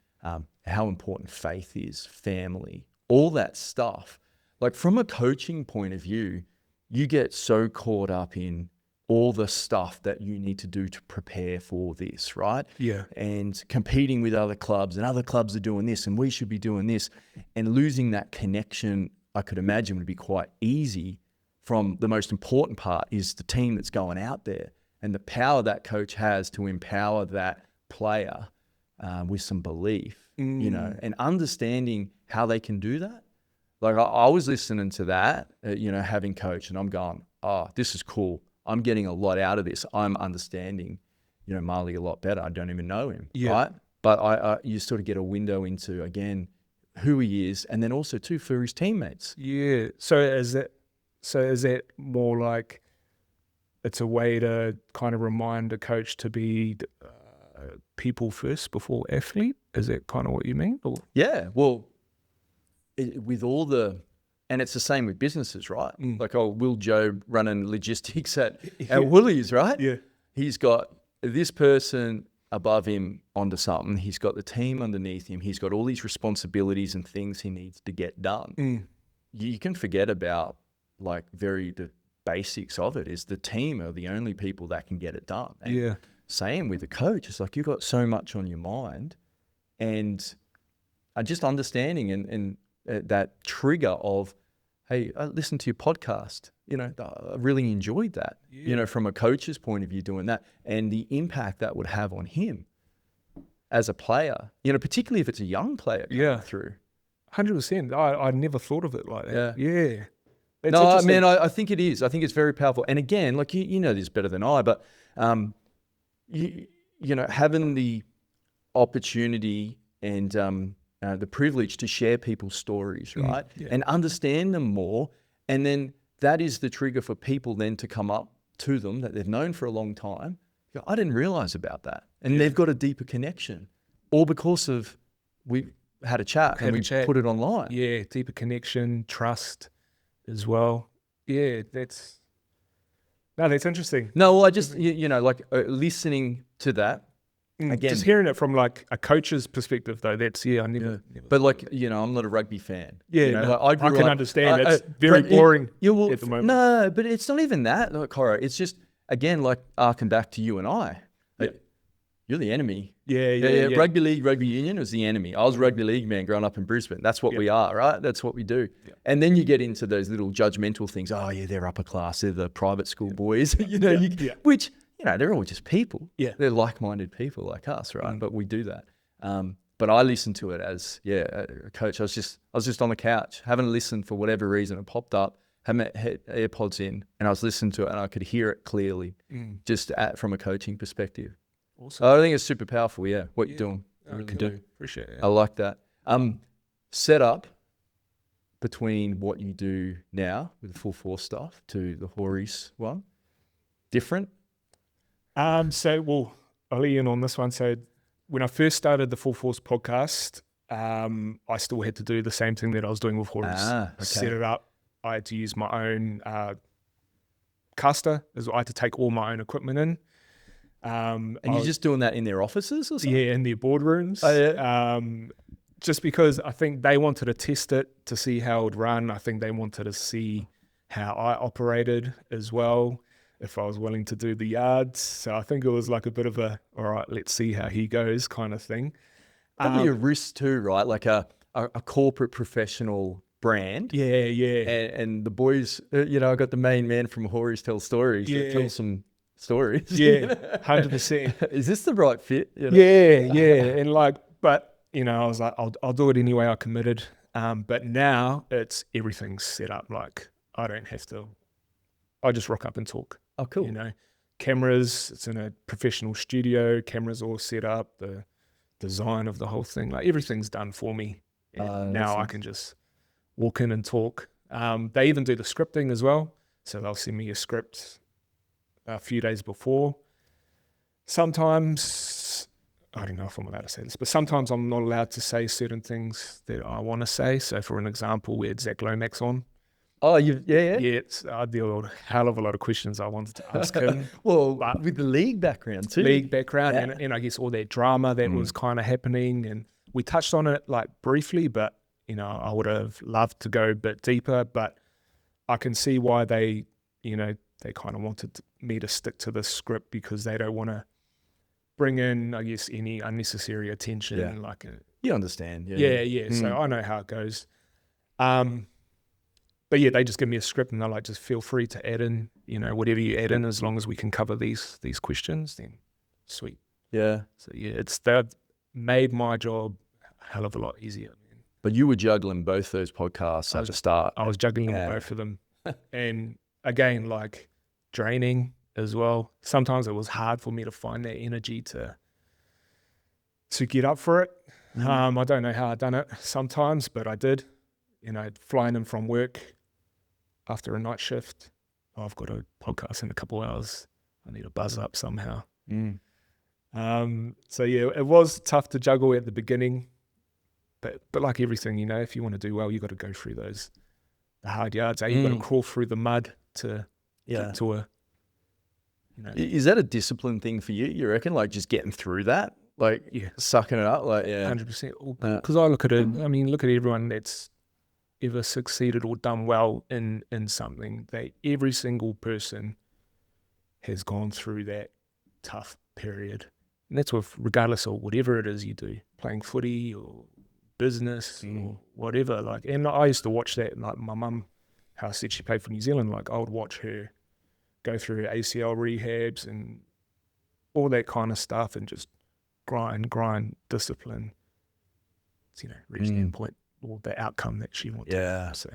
how important faith is, family, all that stuff. Like from a coaching point of view, you get so caught up in all the stuff that you need to do to prepare for this, right? Yeah. And competing with other clubs, and other clubs are doing this and we should be doing this, and losing that connection, I could imagine, would be quite easy. From the most important part is the team that's going out there and the power that coach has to empower that player with some belief, and understanding how they can do that. Like I was listening to that, having coach, and I'm going, oh, this is cool. I'm getting a lot out of this. I'm understanding, Marley a lot better. I don't even know him, right? But you sort of get a window into, again, who he is, and then also too for his teammates. Yeah. So is that more like it's a way to kind of remind a coach to be people first before athlete? Is that kind of what you mean? Or? Yeah. Well, with all the, and it's the same with businesses, right? Like, Will Joe running logistics at Woolies, right? Yeah. He's got this person above him onto something. He's got the team underneath him. He's got all these responsibilities and things he needs to get done. You can forget about the basics of it. Is the team are the only people that can get it done. And same with the coach. It's like you've got so much on your mind, and just understanding and that trigger of, hey, I listened to your podcast. I really enjoyed that. From a coach's point of view, doing that, and the impact that would have on him as a player. Particularly if it's a young player coming through. 100%. I never thought of it like that. Yeah. That's No, man, I think it is. I think it's very powerful. And again, like you know this better than I, but having the opportunity and the privilege to share people's stories, right? And understand them more. And then that is the trigger for people then to come up to them that they've known for a long time. I didn't realize about that. And they've got a deeper connection, all because of we had a chat and we put it online. Yeah, deeper connection, trust as well. Yeah, that's interesting. No, well, I just, listening to that. Again, just hearing it from like a coach's perspective, though, that's I never. But I'm not a rugby fan. Yeah, I can understand. It's very boring at the moment. No, but it's not even that, Cairo. It's just, again, arcing back to you and I. You're the enemy. Yeah. Rugby league, rugby union was the enemy. I was a rugby league man growing up in Brisbane. That's what we are, right? That's what we do. Yeah. And then you get into those little judgmental things. Oh yeah, they're upper class. They're the private school boys. Which. They're all just people. Yeah. They're like-minded people like us, right? But we do that. but I listened to it as a coach. I was just on the couch, haven't listened for whatever reason. It popped up, had my AirPods in, and I was listening to it, and I could hear it clearly, from a coaching perspective. Awesome. I think it's super powerful. Yeah, what you're doing, I really do. Appreciate it. I like that. Setup between what you do now with the full force stuff to the Hories one, different? Well, I'll let you in on this one. So when I first started the Full Force podcast, I still had to do the same thing that I was doing with Hories. Set it up. I had to use my own caster. I had to take all my own equipment in. And you're just doing that in their offices or something? Yeah, in their boardrooms. Oh, yeah. Just because I think they wanted to test it to see how it would run. I think they wanted to see how I operated as well, if I was willing to do the yards. So I think it was like a bit of a, all right, let's see how he goes kind of thing. That'd be a risk too, right? Like a corporate professional brand. Yeah. And the boys, I got the main man from Hories Tell Stories. Yeah. Tell some stories. Yeah, 100%. Is this the right fit? Yeah. And but I was like, I'll do it anyway. I committed. But now everything's set up. Like I don't have to, I just rock up and talk. Oh, cool. Cameras, it's in a professional studio, cameras all set up, the design of the whole thing, like everything's done for me. And now I can just walk in and talk. They even do the scripting as well. So they'll send me a script a few days before. Sometimes, I don't know if I'm allowed to say this, but sometimes I'm not allowed to say certain things that I want to say. So for an example, we had Zach Lomax on. Oh, yeah. I deal with a hell of a lot of questions I wanted to ask him. Well, with the league background too. And I guess all that drama that was kind of happening, and we touched on it like briefly, but I would have loved to go a bit deeper, but I can see why they kind of wanted me to stick to the script because they don't want to bring in, I guess, any unnecessary attention. Yeah. You understand. Yeah. So I know how it goes. But yeah, they just give me a script and they're like, just feel free to add in, whatever you add in, as long as we can cover these questions, then sweet. Yeah. So yeah, they've made my job a hell of a lot easier. But you were juggling both those podcasts at the start. I was juggling both of them. And again, like draining as well. Sometimes it was hard for me to find that energy to get up for it. I don't know how I done it sometimes, but I did. Flying in from work after a night shift. I've got a podcast in a couple of hours. I need to buzz up somehow. So yeah, it was tough to juggle at the beginning, but like everything, if you want to do well, you got to go through the hard yards. You got to crawl through the mud to get to a. Is that a discipline thing for you? You reckon, like just getting through that, like sucking it up, like 100%. Because I look at it. I mean, look at everyone that's ever succeeded or done well in something. Every single person has gone through that tough period, and that's regardless of whatever it is you do, playing footy or business or whatever. Like, and I used to watch that. Like my mum, how I said she played for New Zealand. Like I would watch her go through her ACL rehabs and all that kind of stuff, and just grind, discipline. Reach the end point or the outcome that she wanted. Yeah. So,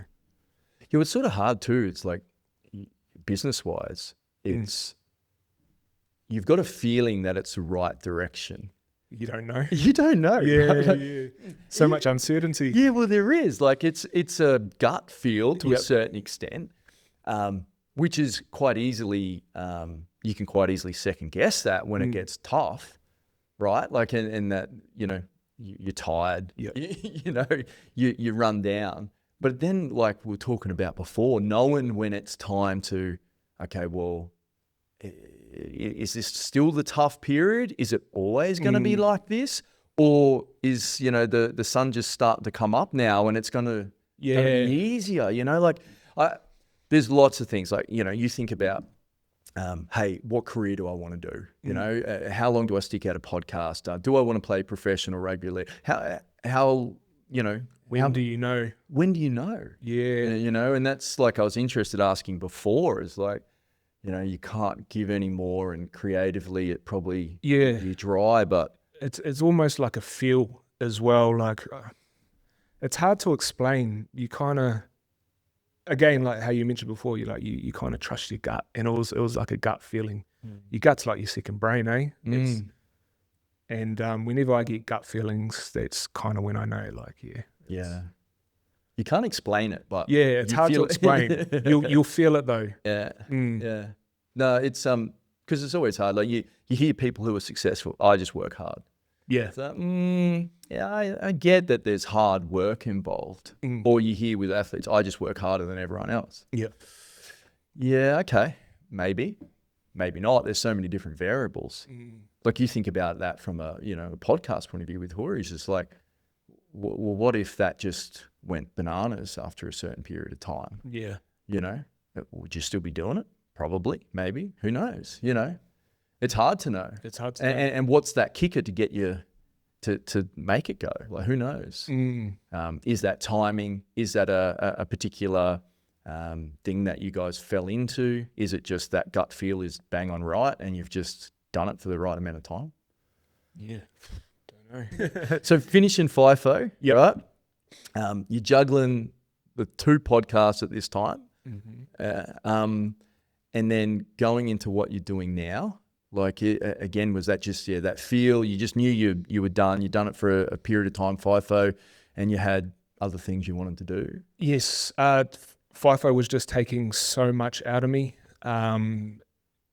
it's sort of hard too. It's like business-wise, you've got a feeling that it's the right direction. You don't know. You don't know. Yeah. So much uncertainty. Yeah, well, there is. Like it's a gut feel to a certain extent, which is quite easily, you can quite easily second guess that when it gets tough, right? Like, and that, you're tired, you run down. But then, like we were talking about before, knowing when it's time to, okay, well, is this still the tough period? Is it always going to be like this? Or is, the sun just starting to come up now and it's going to be easier, there's lots of things like, you think about, hey, what career do I want to do? How long do I stick out a podcast? Do I want to play professional regularly? How When do you know? When do you know? Yeah. And that's like I was interested asking before is like, you can't give any more, and creatively it probably you're dry, but it's almost like a feel as well. Like, it's hard to explain. You kind of, again, like how you mentioned before, you kind of trust your gut, and it was like a gut feeling. Your gut's like your second brain, eh? And whenever I get gut feelings, that's kind of when I know, like, yeah. You can't explain it, but yeah, it's hard to explain. You'll feel it though. Yeah, yeah. No, it's because it's always hard. Like you hear people who are successful. I just work hard. Yeah. So, yeah, I get that there's hard work involved. Or you hear with athletes, I just work harder than everyone else. Yeah. Yeah, okay. Maybe not. There's so many different variables. Like you think about that from a podcast point of view with Hories. It's like, well, what if that just went bananas after a certain period of time? Yeah. Would you still be doing it? Probably, maybe. Who knows? It's hard to know. It's hard to know. And what's that kicker to get you to make it go? Like, who knows? Is that timing? Is that a particular thing that you guys fell into? Is it just that gut feel is bang on right and you've just done it for the right amount of time? Yeah. Don't know. So finishing FIFO, right? You're juggling the 2 podcasts at this time. And then going into what you're doing now, like, again, was that just that feel? You just knew you were done. You'd done it for a period of time, FIFO, and you had other things you wanted to do. Yes, FIFO was just taking so much out of me, and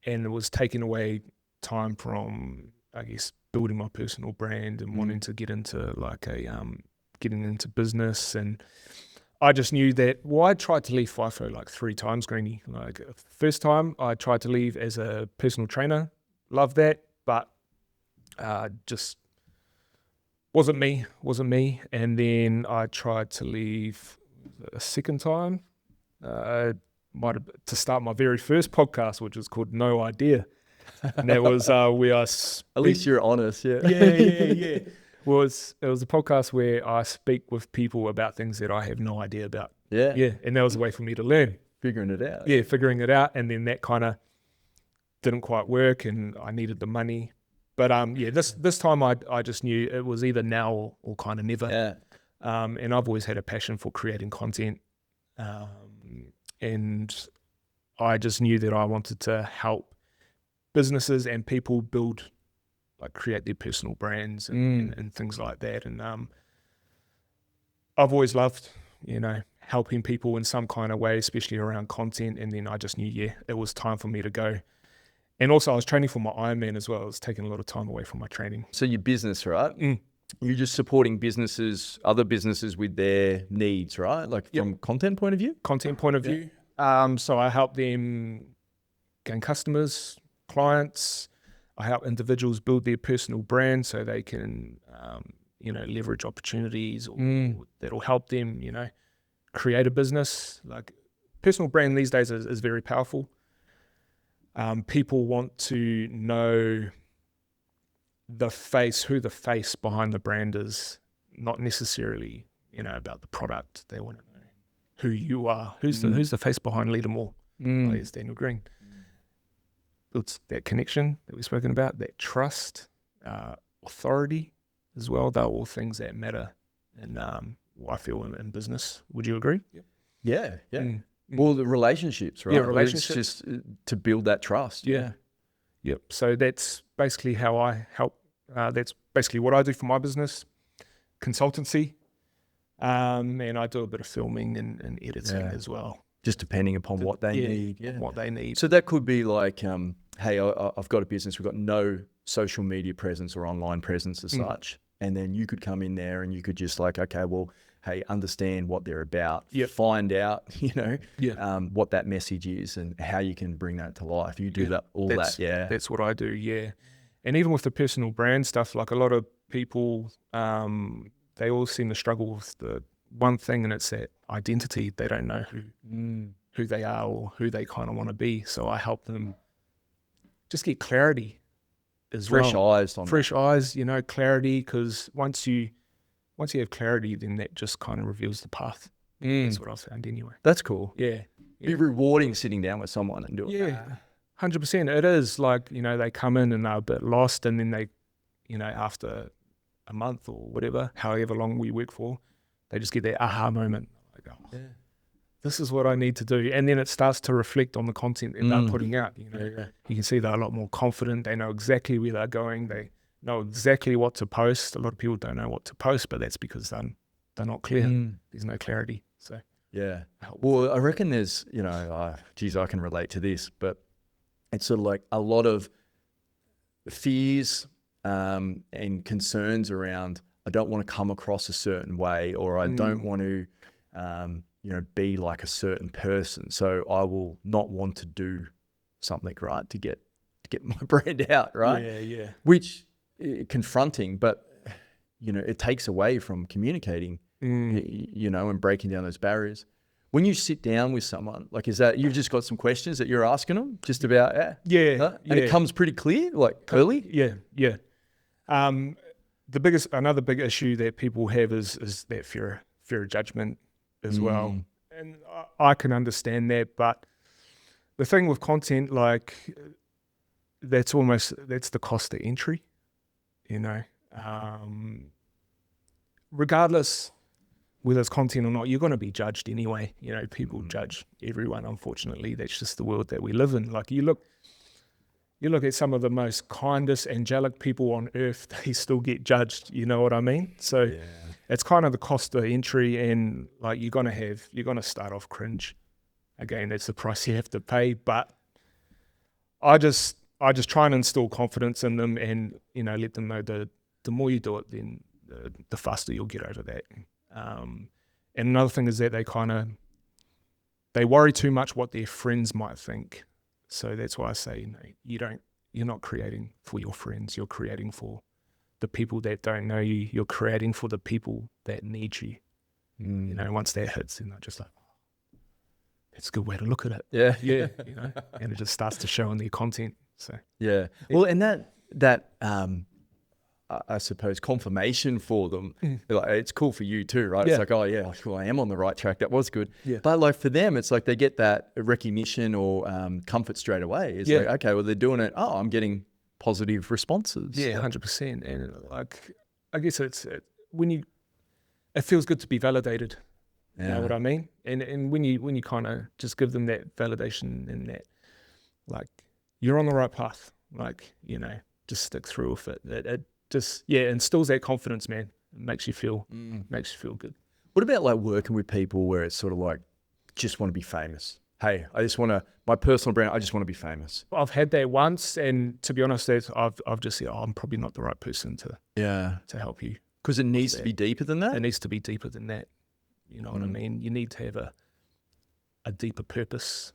it was taking away time from, I guess, building my personal brand and wanting to get into getting into business. And I just knew that, I tried to leave FIFO like 3 times, Greenie. Like, first time I tried to leave as a personal trainer, loved that, but just wasn't me. And then I tried to leave a second time, to start my very first podcast, which was called No Idea. And that was where I at least you're honest, yeah. Yeah. It was a podcast where I speak with people about things that I have no idea about. Yeah, and that was a way for me to learn. Figuring it out. Yeah, figuring it out, and then that kind of didn't quite work, and I needed the money. But this time I just knew it was either now or kind of never. Yeah. And I've always had a passion for creating content, and I just knew that I wanted to help businesses and people build, like, create their personal brands and things like that. And I've always loved, helping people in some kind of way, especially around content. And then I just knew, it was time for me to go. And also I was training for my Ironman as well. I was taking a lot of time away from my training. So your business, right? You're just supporting other businesses with their needs, right? Like from content point of view? Content point of view. So I help them gain customers, clients. I help individuals build their personal brand so they can, leverage opportunities that'll help them, create a business. Like, personal brand these days is very powerful. People want to know who the face behind the brand is, not necessarily, about the product. They want to know who you are. Who's the face behind Leader More? It's Daniel Green. It's that connection that we've spoken about, that trust, authority as well. They're all things that matter, and I feel in business. Would you agree? Yeah. Well, the relationships, right? Yeah, relationships. It's just to build that trust. Yeah. Yep. So that's basically how I help. That's basically what I do for my business, consultancy, and I do a bit of filming and editing as well. Just depending upon what they need. Yeah. What they need. So that could be like, hey, I've got a business. We've got no social media presence or online presence as such. And then you could come in there and you could just like, okay, well, hey, understand what they're about, find out, what that message is and how you can bring that to life. You do That's what I do, yeah. And even with the personal brand stuff, like, a lot of people, they all seem to struggle with the one thing, and it's that identity. They don't know who they are or who they kind of want to be. So I help them just get clarity as well. Fresh eyes, clarity, because once you have clarity, then that just kind of reveals the path. That's what I've found anyway. That's cool. Yeah. Be rewarding sitting down with someone and doing that. Yeah, 100%. It is like, they come in and they're a bit lost, and then they, after a month or whatever, however long we work for, they just get that aha moment. Like, oh, this is what I need to do. And then it starts to reflect on the content that they're putting out. You know, you can see they're a lot more confident. They know exactly where they're going. They know exactly what to post. A lot of people don't know what to post, but that's because they're not clear. There's no clarity. So yeah. Well, I reckon there's, you know, geez, I can relate to this, but it's sort of like a lot of fears and concerns around, I don't want to come across a certain way, or I don't want to, you know, be like a certain person. So I will not want to do something, right, to get my brand out, right? Yeah. Which confronting, but you know, it takes away from communicating, you know, and breaking down those barriers. When you sit down with someone, like, is that, you've just got some questions that you're asking them just about, and it comes pretty clear, like early? Yeah. Another big issue that people have is that fear of judgment as well. And I can understand that, but the thing with content, like, that's the cost of entry, you know. Regardless whether it's content or not, you're going to be judged anyway. You know, people judge everyone, unfortunately. That's just the world that we live in. Like, you look at some of the most kindest, angelic people on earth, they still get judged, you know what I mean? So it's kind of the cost of entry, and like, you're going to start off cringe. Again, that's the price you have to pay, but I just try and instill confidence in them, and, you know, let them know that the more you do it, then the faster you'll get over that. And another thing is that they worry too much what their friends might think. So that's why I say, you know, you're not creating for your friends. You're creating for the people that don't know you. You're creating for the people that need you. You know, once that hits, and they're just like, oh, that's a good way to look at it. Yeah. You know, and it just starts to show in their content. So well, and that I suppose confirmation for them, like, it's cool for you too, right? It's like, oh yeah, cool, I am on the right track. That was good. But like, for them, it's like they get that recognition or comfort straight away. It's like, okay, well, they're doing it. Oh, I'm getting positive responses. Yeah, 100%. And like, I guess it feels good to be validated. You know what I mean? And when you kind of just give them that validation, and that, like, you're on the right path, like, you know, just stick through with it. It just instills that confidence, man. It makes you feel good. What about like working with people where it's sort of like, just want to be famous? Hey, I just want to, my personal brand, I just want to be famous. I've had that once, and to be honest, I've just said, I'm probably not the right person to help you. Because it needs to be deeper than that? It needs to be deeper than that. You know what I mean? You need to have a deeper purpose.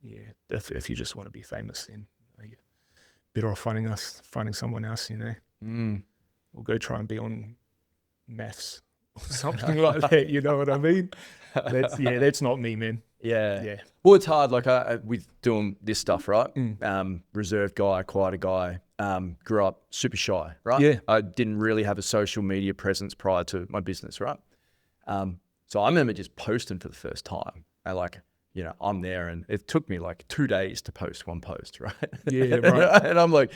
Yeah. If you just want to be famous, then you're better off finding someone else, you know. Or go try and be on maths or something like that, you know what I mean? That's not me, man. Yeah. Well, it's hard, like, with doing this stuff, right? Reserved guy, quieter guy, grew up super shy, right? Yeah. I didn't really have a social media presence prior to my business, right? So I remember just posting for the first time, and like, you know, I'm there, and it took me like 2 days to post one post, right? Yeah, right. And I'm like,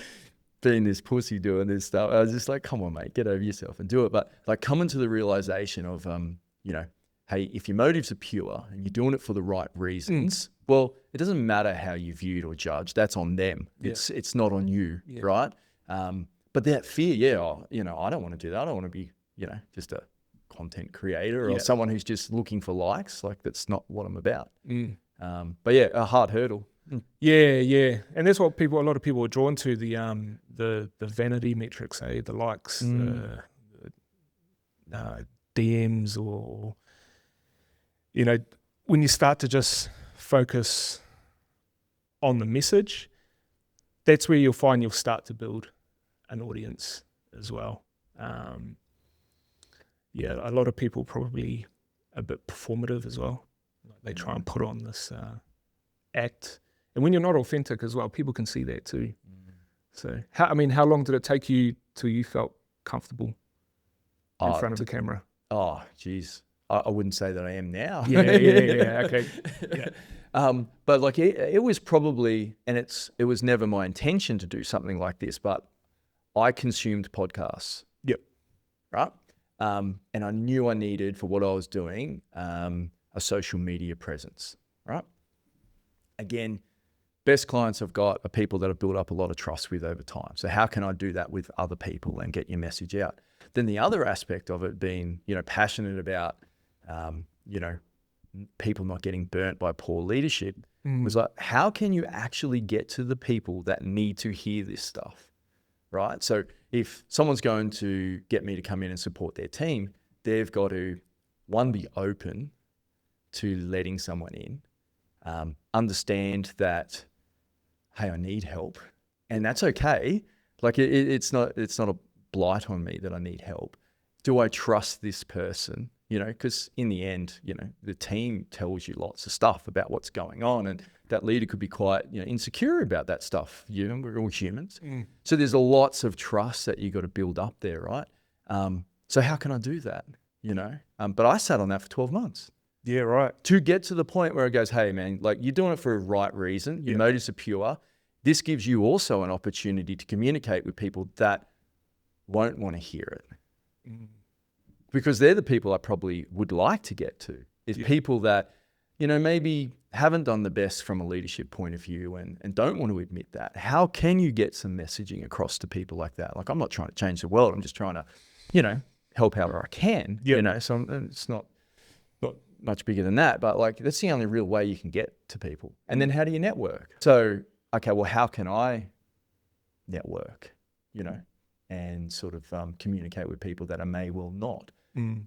being this pussy doing this stuff. I was just like, come on, mate, get over yourself and do it. But like, coming to the realization of, you know, hey, if your motives are pure and you're doing it for the right reasons, well, it doesn't matter how you viewed or judged. That's on them. It's not on you, right? But that fear, you know, I don't want to do that. I don't want to be, you know, just a content creator or someone who's just looking for likes. Like, that's not what I'm about. But yeah, a hard hurdle. Yeah. And that's what a lot of people are drawn to, the vanity metrics, the likes, the DMs, or, you know, when you start to just focus on the message, that's where you'll find you'll start to build an audience as well. A lot of people probably a bit performative as well. They try and put on this act. And when you're not authentic as well, people can see that too. So, how long did it take you till you felt comfortable in front of the camera? Oh, geez. I wouldn't say that I am now. Yeah, okay. Yeah. But like, it was probably, and it was never my intention to do something like this, but I consumed podcasts. Yep. right? And I knew I needed, for what I was doing, a social media presence, right? Again, best clients I've got are people that I've built up a lot of trust with over time. So how can I do that with other people and get your message out? Then the other aspect of it being, passionate about, people not getting burnt by poor leadership was like, how can you actually get to the people that need to hear this stuff, right? So if someone's going to get me to come in and support their team, they've got to, one, be open to letting someone in, understand that, hey, I need help, and that's okay. Like it's not a blight on me that I need help. Do I trust this person? Because in the end, the team tells you lots of stuff about what's going on, and that leader could be quite, insecure about that stuff. We're all humans. So there's lots of trust that you got to build up there, right? So how can I do that? But I sat on that for 12 months. Yeah, right. To get to the point where it goes, hey man, like you're doing it for a right reason. Your motives are pure. This gives you also an opportunity to communicate with people that won't want to hear it. Because they're the people I probably would like to get to, is people that, maybe haven't done the best from a leadership point of view and don't want to admit that. How can you get some messaging across to people like that? Like, I'm not trying to change the world. I'm just trying to, help however I can, so it's not much bigger than that, but like, that's the only real way you can get to people. And then how do you network? So, okay, well, how can I network, and sort of communicate with people that I may well not,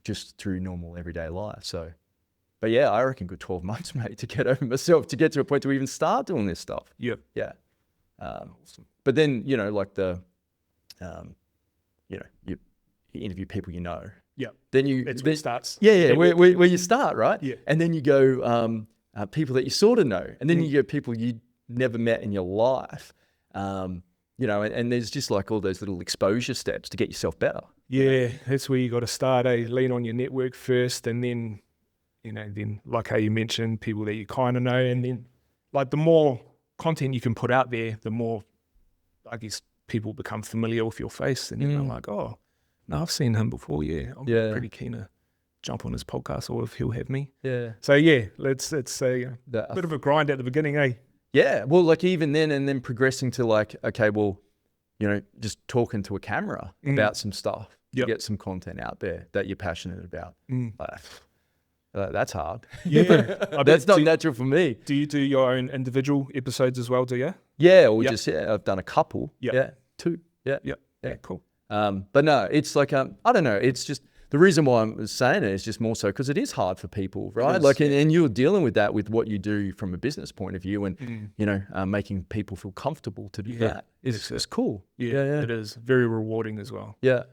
just through normal everyday life. So, but yeah, I reckon good 12 months, mate, to get over myself, to get to a point to even start doing this stuff. Yep. Yeah. Awesome. But then, like you interview people Yeah. Then That's where it starts. Yeah, where you start, right? Yeah. And then you go people that you sort of know, and then you go people you never met in your life, and there's just like all those little exposure steps to get yourself better. Yeah, that's where you got to start. Lean on your network first, and then, then like how you mentioned, people that you kind of know, and then like the more content you can put out there, the more, I guess, people become familiar with your face, and they're like, oh, no, I've seen him before. Yeah, I'm pretty keen to jump on his podcast, or if he'll have me. Yeah. So yeah, it's a bit of a grind at the beginning, eh? Yeah. Well, like even then, and then progressing to like, okay, well, just talking to a camera about some stuff to get some content out there that you're passionate about. That's hard. Yeah. That's not natural for me. Do you do your own individual episodes as well, do you? Yeah, or I've done a couple. Yeah. 2. Yeah. Yeah, cool. But no, it's like, I don't know. It's just, the reason why I'm saying it is just more so because it is hard for people, right? Like, and you're dealing with that with what you do from a business point of view, and, making people feel comfortable to do that is cool. Yeah, it is very rewarding as well. Yeah.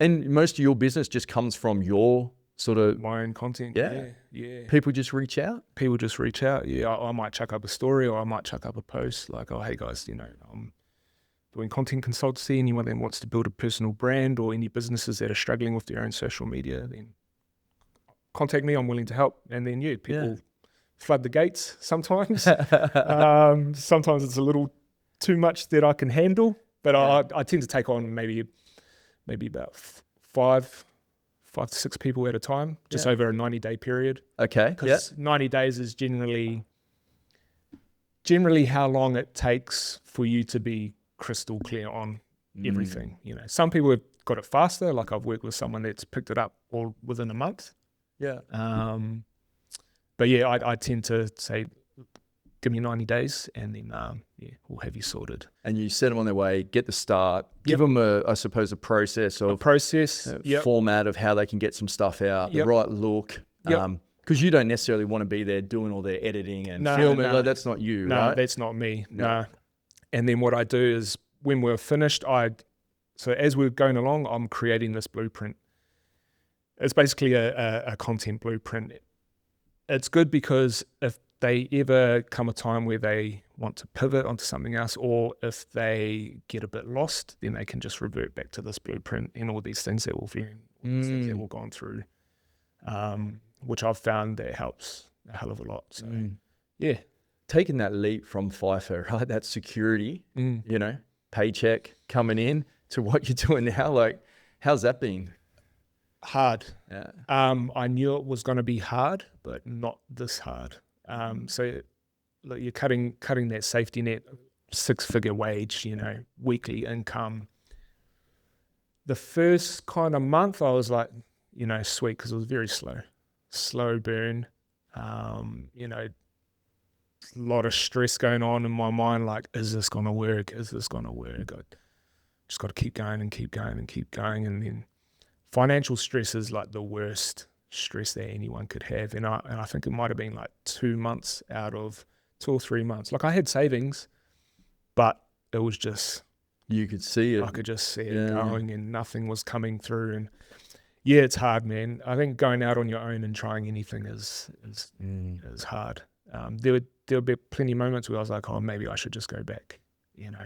And most of your business just comes from your sort of my own content. Yeah. People just reach out. Yeah, I might chuck up a story, or I might chuck up a post like, oh, hey guys, I'm doing content consultancy. Anyone that wants to build a personal brand, or any businesses that are struggling with their own social media, then contact me. I'm willing to help. And then people flood the gates sometimes. Sometimes it's a little too much that I can handle, but I tend to take on maybe about five to six people at a time, just over a 90-day period. Okay. Because 90 days is generally how long it takes for you to be crystal clear on everything. Some people have got it faster. Like I've worked with someone that's picked it up all within a month. Yeah. But yeah, I tend to say, give me 90 days, and then we'll have you sorted. And you set them on their way, get the start, give them I suppose a process of format of how they can get some stuff out, the right look. Because you don't necessarily want to be there doing all their editing and filming. No. Like, that's not you, right? No, that's not me. No. And then what I do is, when we're finished, so as we're going along, I'm creating this blueprint. It's basically a content blueprint. It's good because if they ever come a time where they want to pivot onto something else, or if they get a bit lost, then they can just revert back to this blueprint and all these things that we've gone through, which I've found that helps a hell of a lot. So, yeah. Taking that leap from FIFO, right? That security, paycheck coming in, to what you're doing now. Like, how's that been? Hard. Yeah. I knew it was going to be hard, but not this hard. So look, you're cutting that safety net, 6-figure wage, weekly income. The first kind of month I was like, sweet, because it was very slow burn. A lot of stress going on in my mind, like, is this going to work? Is this going to work? I just got to keep going and keep going and keep going. And then financial stress is like the worst stress that anyone could have. And I think it might have been like 2 months out of 2 or 3 months. Like I had savings, but it was just, you could see it. I could just see it going and nothing was coming through. And yeah, it's hard, man. I think going out on your own and trying anything is hard. There'll be plenty of moments where I was like, oh, maybe I should just go back,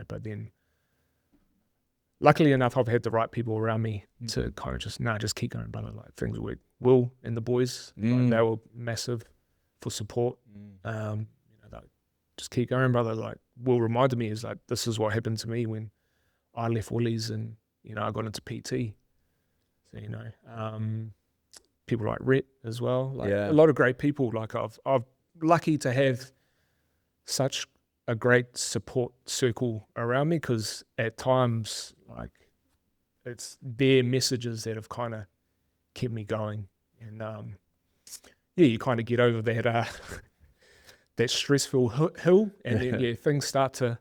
but then luckily enough, I've had the right people around me to kind of just keep going, brother. Like things work. Will and the boys, like, they were massive for support. Like, just keep going, brother. Like Will reminded me, is like, this is what happened to me when I left Woolies and, I got into PT. So, people like Rhett as well. Like a lot of great people. Like I've lucky to have such a great support circle around me, because at times, like, it's their messages that have kind of kept me going. And you kind of get over that that stressful hill, and then things start to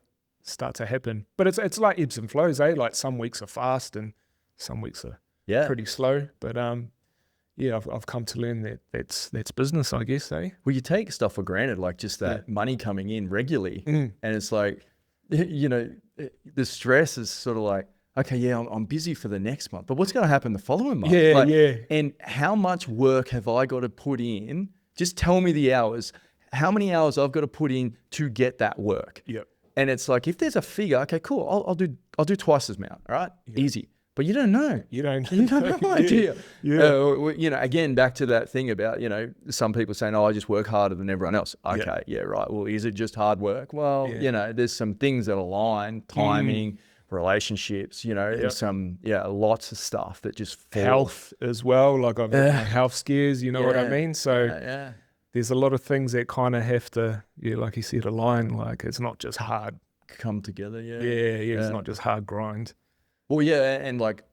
happen. But it's like ebbs and flows, eh? Like some weeks are fast and some weeks are pretty slow. But I've come to learn that that's business, I guess, eh? Well, you take stuff for granted, like just that money coming in regularly, and it's like, the stress is sort of like, okay, I'm busy for the next month, but what's going to happen the following month? And how much work have I got to put in? Just tell me the hours, how many hours I've got to put in to get that work. And it's like, if there's a figure, okay, cool, I'll do twice as amount, all right? Easy. But you don't know. You have no idea. Again, back to that thing about, some people saying, oh, I just work harder than everyone else. Okay, right. Well, is it just hard work? Well, there's some things that align, timing, relationships, there's some, lots of stuff that just fall. Health as well. Like I've got my health scares, you know what I mean? So there's a lot of things that kind of have to, like you said, align. Like it's not just hard. Come together, It's not just hard grind. Well, and like,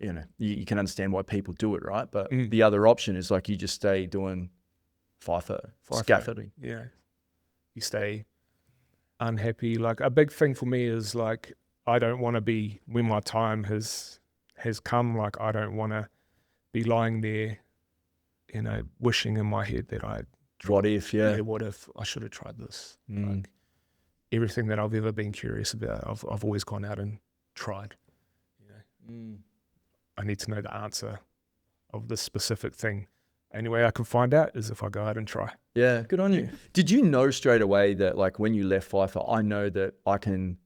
you can understand why people do it, right? But the other option is like you just stay doing FIFO, scaffolding. Yeah. You stay unhappy. Like a big thing for me is like, I don't want to be, when my time has come, like I don't want to be lying there, wishing in my head that what if I should have tried this. Like everything that I've ever been curious about, I've always gone out and tried. I need to know the answer of this specific thing. Only way I can find out is if I go out and try. Yeah, good on you. Did you know straight away that, like, when you left FIFO, I know that I can,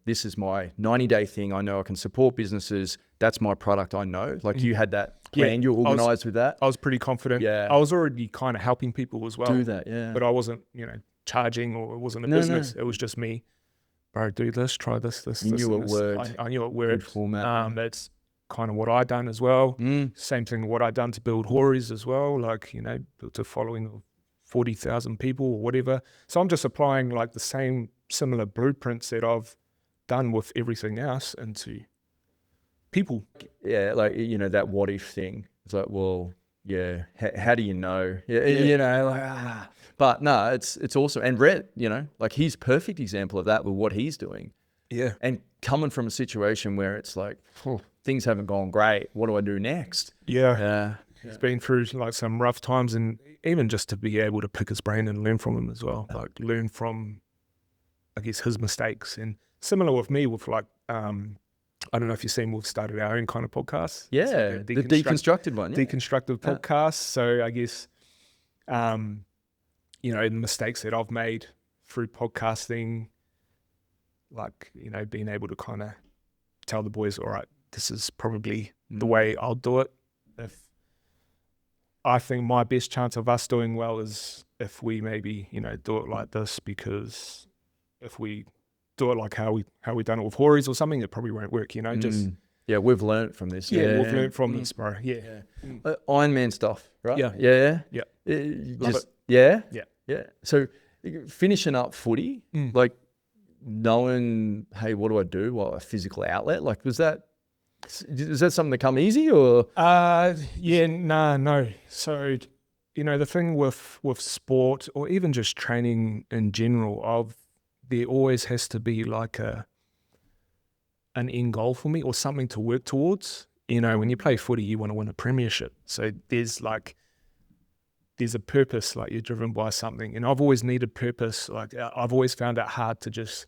this is my 90-day thing. I know I can support businesses. That's my product. I know. Like, you had that plan. You were organized with that. I was pretty confident. Yeah. I was already kind of helping people as well. Do that, yeah. But I wasn't, charging, or it wasn't a business. It was just me. Bro, do this, try this. You knew it worked. I knew it worked. Good format. That's kind of what I done as well. Same thing what I done to build Hories as well. Like, built a following of 40,000 people or whatever. So I'm just applying like the same similar blueprints that I've done with everything else into people. Yeah, like, that what if thing. It's like, well, how do you know? But no, it's awesome. And Rhett, like he's a perfect example of that with what he's doing. Yeah. And coming from a situation where it's like, things haven't gone great. What do I do next? Yeah. He's been through like some rough times, and even just to be able to pick his brain and learn from him as well. Like learn from, I guess, his mistakes. And similar with me with like, I don't know if you've seen, we've started our own kind of podcast. Yeah, like the deconstructed one. Yeah. Deconstructive podcast. So I guess, the mistakes that I've made through podcasting, like, being able to kind of tell the boys, all right, this is probably the way I'll do it. If I think my best chance of us doing well is if we maybe, do it like this, because if we do it like how we done it with Hories or something, it probably won't work, just Yeah, we've learned from this. Yeah, we've learned from this, bro. Yeah. Ironman stuff, right? Yeah. Yeah. Yeah. Love it. Yeah. Yeah. Yeah. So finishing up footy, like knowing, hey, what do I do? Well, a physical outlet. Like, is that something that come easy or? No. So, the thing with sport or even just training in general, there always has to be like an end goal for me or something to work towards. When you play footy, you want to win a premiership. So there's a purpose, like you're driven by something. And I've always needed purpose. Like I've always found it hard to just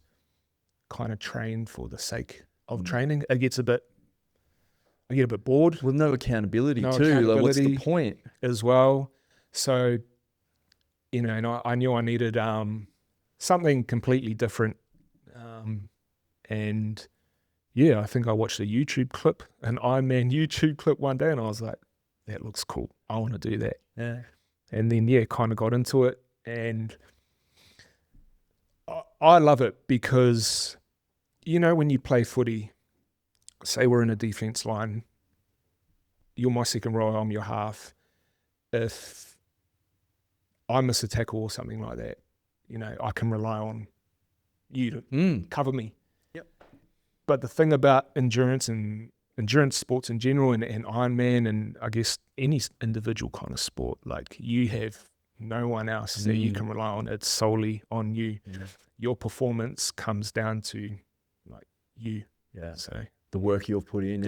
kind of train for the sake of training. I get a bit bored. With no accountability No too. Like, what's the accountability. point? As well. So, and I knew I needed something completely different. And yeah, I think I watched a YouTube clip, an Ironman YouTube clip one day, and I was like, that looks cool. I want to do that. Yeah. And then, kind of got into it. And I love it because, when you play footy, say we're in a defense line, you're my second row, I'm your half. If I miss a tackle or something like that, I can rely on you to cover me. Yep. But the thing about endurance sports in general and Ironman and I guess any individual kind of sport, like you have no one else that you can rely on. It's solely on you. Your performance comes down to like you. Yeah. So the work you've put in.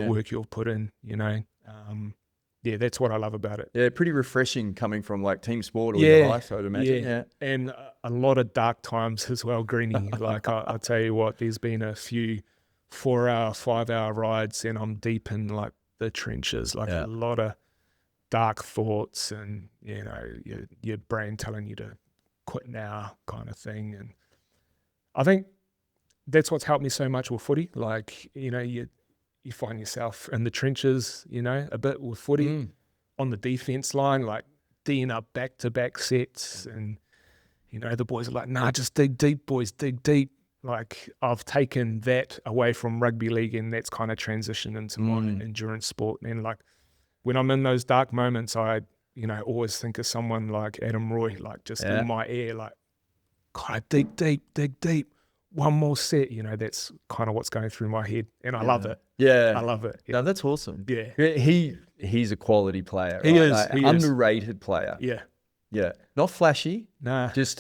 That's what I love about it. Yeah, pretty refreshing coming from like team sport or your life, I would imagine. Yeah. And a lot of dark times as well, Greenie. Like I'll tell you what, there's been a few 4-hour, 5-hour rides and I'm deep in like the trenches, like a lot of dark thoughts and, your brain telling you to quit now kind of thing. And I think that's what's helped me so much with footy. Like, you find yourself in the trenches, a bit with footy on the defense line, like D'ing up back-to-back sets. And, the boys are like, nah, just dig deep, boys, dig deep. Like I've taken that away from rugby league and that's kind of transitioned into my endurance sport. And like when I'm in those dark moments, I, always think of someone like Adam Roy, like just in my ear, like, God, dig deep. One more set, that's kind of what's going through my head. And I love it. Yeah. I love it. Yeah. No, that's awesome. Yeah. He's a quality player. He right? is. Like, he underrated player. Yeah. Yeah. Not flashy. Nah. Just,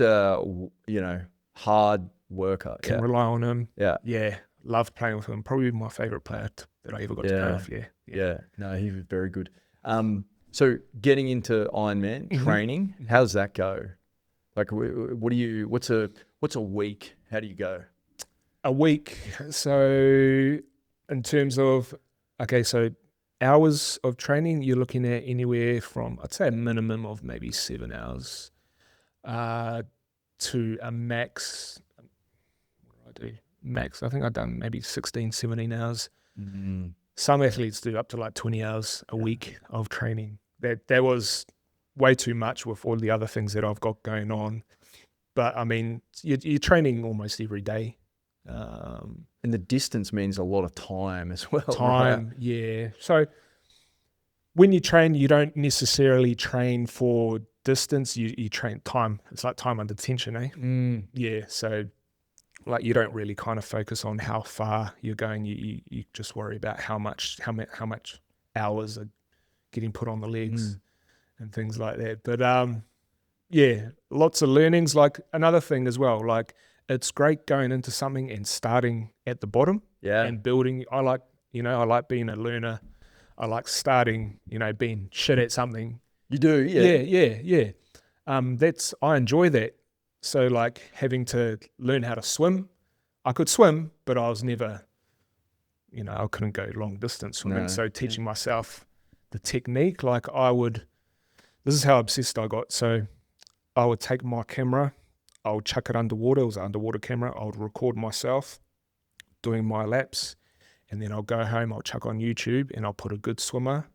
hard worker. Can rely on him. Yeah. Yeah. Love playing with him. Probably my favorite player that I ever got to play with. Yeah. No, he was very good. So getting into Ironman training, how does that go? Like, what's a week? How do you go? A week. So in terms of, so hours of training, you're looking at anywhere from, I'd say a minimum of maybe 7 hours to a max. What do I do? Max, I think I've done maybe 16, 17 hours. Some athletes do up to like 20 hours a week of training. That was way too much with all the other things that I've got going on. But I mean, you're training almost every day. And the distance means a lot of time as well. Time, right? yeah. So when you train, you don't necessarily train for distance. You train time. It's like time under tension, eh? Yeah. So like you don't really kind of focus on how far you're going. You just worry about how much hours are getting put on the legs and things like that. But lots of learnings. Like another thing as well, like it's great going into something and starting at the bottom and building. I like being a learner. I like starting, being shit at something. You do, yeah. Yeah. I enjoy that. So like having to learn how to swim. I could swim, but I was never, I couldn't go long distance swimming. So teaching myself the technique, like this is how obsessed I got. So I would take my camera, I would chuck it underwater. It was an underwater camera. I would record myself doing my laps, and then I'll go home, I'll chuck on YouTube, and I'll put a good swimmer.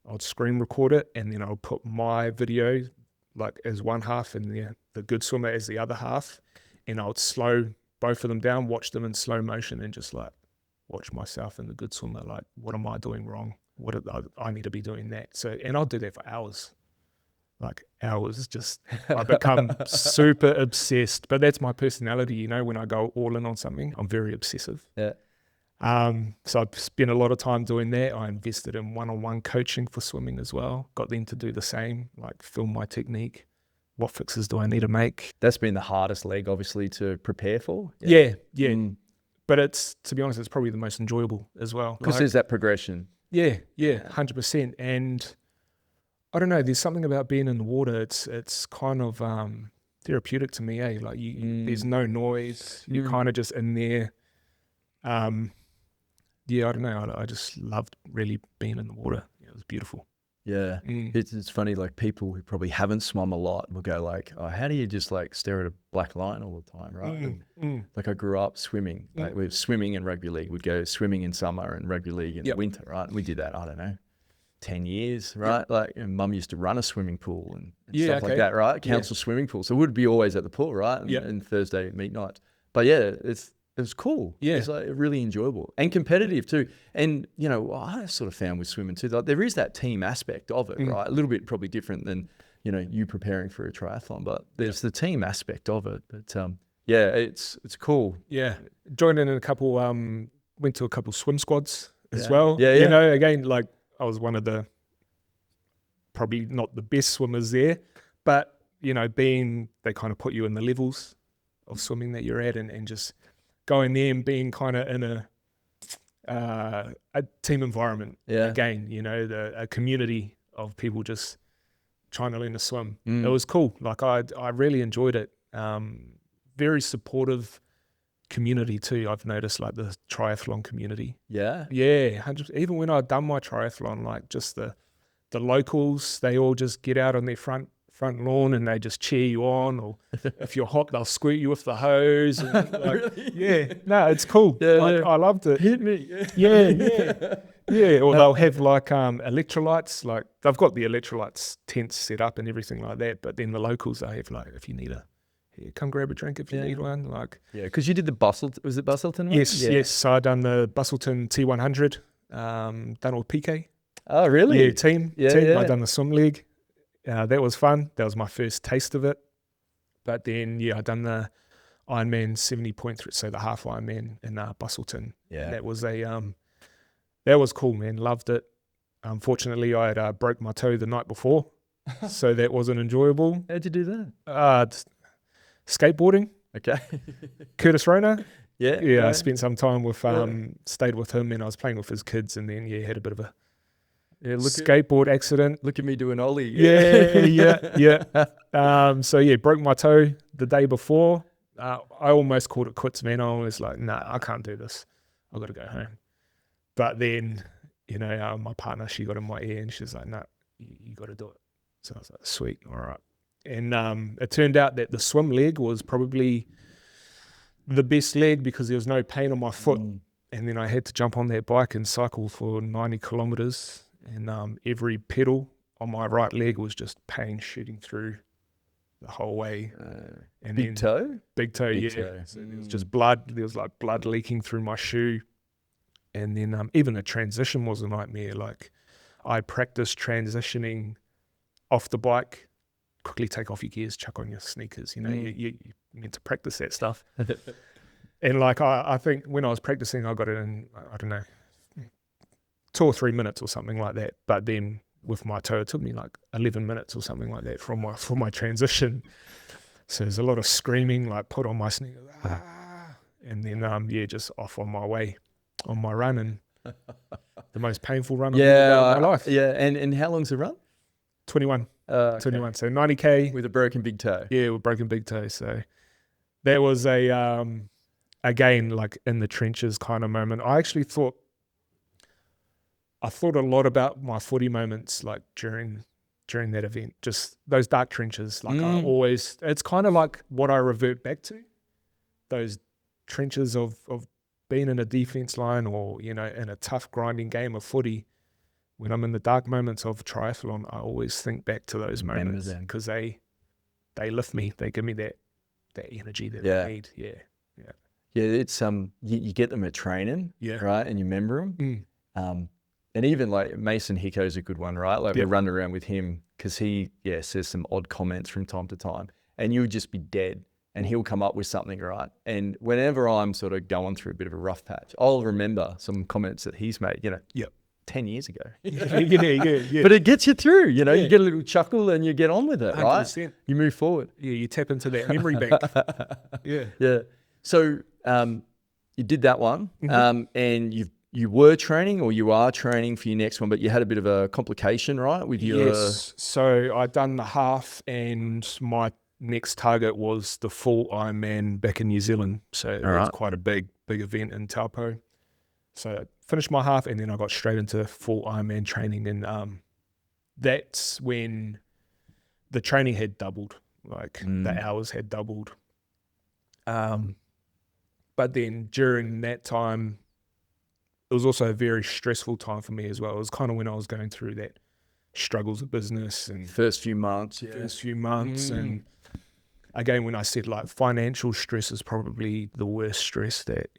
I'll screen record it, and then I'll put my video like as one half and the good swimmer as the other half, and I would slow both of them down, watch them in slow motion, and just like watch myself in the good swimmer. Like, what am I doing wrong? I need to be doing that. So, and I'll do that for hours. Like hours, just I become super obsessed. But that's my personality, you know. When I go all in on something, I'm very obsessive. Yeah. So I've spent a lot of time doing that. I invested in one-on-one coaching for swimming as well. Got them to do the same, like film my technique. What fixes do I need to make? That's been the hardest leg, obviously, to prepare for. Yeah. But it's, to be honest, it's probably the most enjoyable as well. Because there's that progression. Yeah, 100%. And I don't know, there's something about being in the water. It's kind of therapeutic to me, eh? Like there's no noise. You're kind of just in there. Yeah, I don't know. I just loved really being in the water. It was beautiful. Yeah. It's funny, like people who probably haven't swum a lot will go like, oh, how do you just like stare at a black line all the time, right? Like I grew up swimming. Like we were swimming in rugby league. We'd go swimming in summer and rugby league in the winter, right? And we did that, I don't know, 10 years, right? Like, and mum used to run a swimming pool and stuff like that, right? Council swimming pool. So we'd be always at the pool, right? And Thursday meet night. But yeah, it was cool. Yeah. It's like really enjoyable and competitive too. And, you know, I sort of found with swimming too, like there is that team aspect of it, right? A little bit probably different than, you know, you preparing for a triathlon, but there's the team aspect of it. But yeah, it's cool. Yeah. Joined in a couple, went to a couple swim squads as well. Yeah. You know, again, like I was one of the, probably not the best swimmers there, but, you know, they kind of put you in the levels of swimming that you're at and just going there and being kind of in a team environment again, you know, a community of people just trying to learn to swim. It was cool. Like I really enjoyed it. Very supportive community too. I've noticed like the triathlon community. Yeah. 100%. Even when I'd done my triathlon, like just the locals, they all just get out on their front lawn and they just cheer you on, or if you're hot they'll squirt you with the hose and like, really? No, it's cool. I loved it. Hit me. Or they'll have like electrolytes, like they've got the electrolytes tents set up and everything like that, but then the locals, they have like, if you need come grab a drink if you need one. Like because you did the was it Bustleton one? Yes. So I done the Bustleton T100, done all PK. Oh really? Team. I done the swim leg. That was fun. That was my first taste of it. But then, I done the Ironman 70.3, so the half Ironman in Bustleton. Yeah. That was that was cool, man. Loved it. Unfortunately, I had broke my toe the night before, so that wasn't enjoyable. How'd you do that? Skateboarding. Okay. Curtis Rona. Yeah. I spent some time with, stayed with him, and I was playing with his kids, and then, had a bit of a skateboard accident. Look at me doing ollie. Yeah. So broke my toe the day before. I almost called it quits, man. I was like, nah, I can't do this. I've got to go home. But then, my partner, she got in my ear and she's like, nah, you got to do it. So I was like, sweet, all right. And it turned out that the swim leg was probably the best leg because there was no pain on my foot. And then I had to jump on that bike and cycle for 90 kilometers. And every pedal on my right leg was just pain shooting through the whole way. And big toe? Big toe, toe. So there was just blood. There was like blood leaking through my shoe. And then even the transition was a nightmare. Like I practiced transitioning off the bike, quickly take off your gears, chuck on your sneakers. You meant to practice that stuff. And like I think when I was practicing, I got it in, I don't know, 2 or 3 minutes or something like that. But then with my toe, it took me like 11 minutes or something like that from my transition. So there's a lot of screaming, like put on my sneakers, and then just off on my way, on my run, and the most painful run I've ever done in my life. Yeah, and how long's the run? 21. 21. So 90K. With a broken big toe. Yeah, with broken big toe. So that was again, like in the trenches kind of moment. I actually thought a lot about my footy moments, like during that event, just those dark trenches. Like it's kind of like what I revert back to, those trenches of being in a defense line or, in a tough grinding game of footy. When I'm in the dark moments of triathlon, I always think back to those moments because they lift me. They give me that energy that I need. Yeah. Yeah, it's you get them at training, Yeah. right, and you remember them. And even like Mason Hicko's a good one, right? Like we run around with him because he says some odd comments from time to time, and you would just be dead, and he'll come up with something, right? And whenever I'm sort of going through a bit of a rough patch, I'll remember some comments that he's made, 10 years ago. Yeah. But it gets you through, you get a little chuckle and you get on with it, 100%. Right? You move forward. Yeah, you tap into that memory bank. Yeah. So you did that one, and you were training, or you are training for your next one, but you had a bit of a complication, right? With your Yes. So I'd done the half, and my next target was the full Ironman back in New Zealand. So it was quite a big event in Taupo. So I finished my half, and then I got straight into full Ironman training, and that's when the training had doubled, like the hours had doubled. But then during that time, it was also a very stressful time for me as well. It was kind of when I was going through that struggles of business and first few months. And again, when I said like financial stress is probably the worst stress that,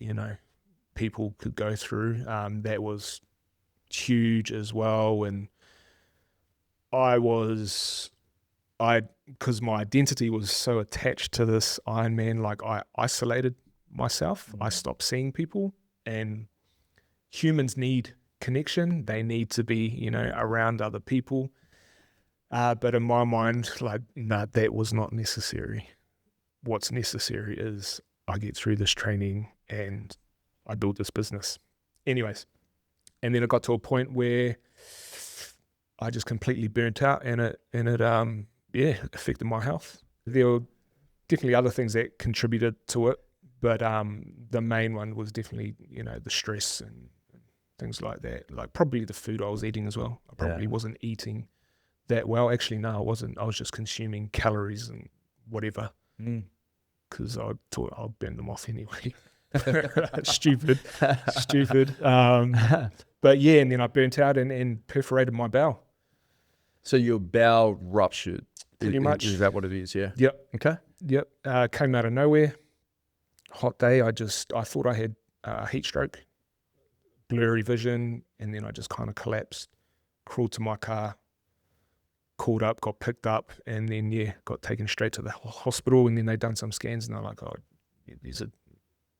people could go through. That was huge as well. And because my identity was so attached to this Ironman, like I isolated myself. I stopped seeing people, and humans need connection. They need to be, around other people. But in my mind, like, no, that was not necessary. What's necessary is I get through this training and I build this business. Anyways, and then it got to a point where I just completely burnt out, and it affected my health. There were definitely other things that contributed to it, but the main one was definitely, the stress and things like that. Like probably the food I was eating as well. I probably wasn't eating that well. Actually, no, I wasn't. I was just consuming calories and whatever, because I thought I'd burn them off anyway. Stupid. But yeah, and then I burnt out and perforated my bowel. So your bowel ruptured. Pretty much. Is that what it is? Yeah. Yep. Okay. Yep. Came out of nowhere. Hot day. I thought I had heat stroke, blurry vision, and then I just kind of collapsed, crawled to my car, called up, got picked up, and then got taken straight to the hospital. And then they done some scans, and they're like, "Oh,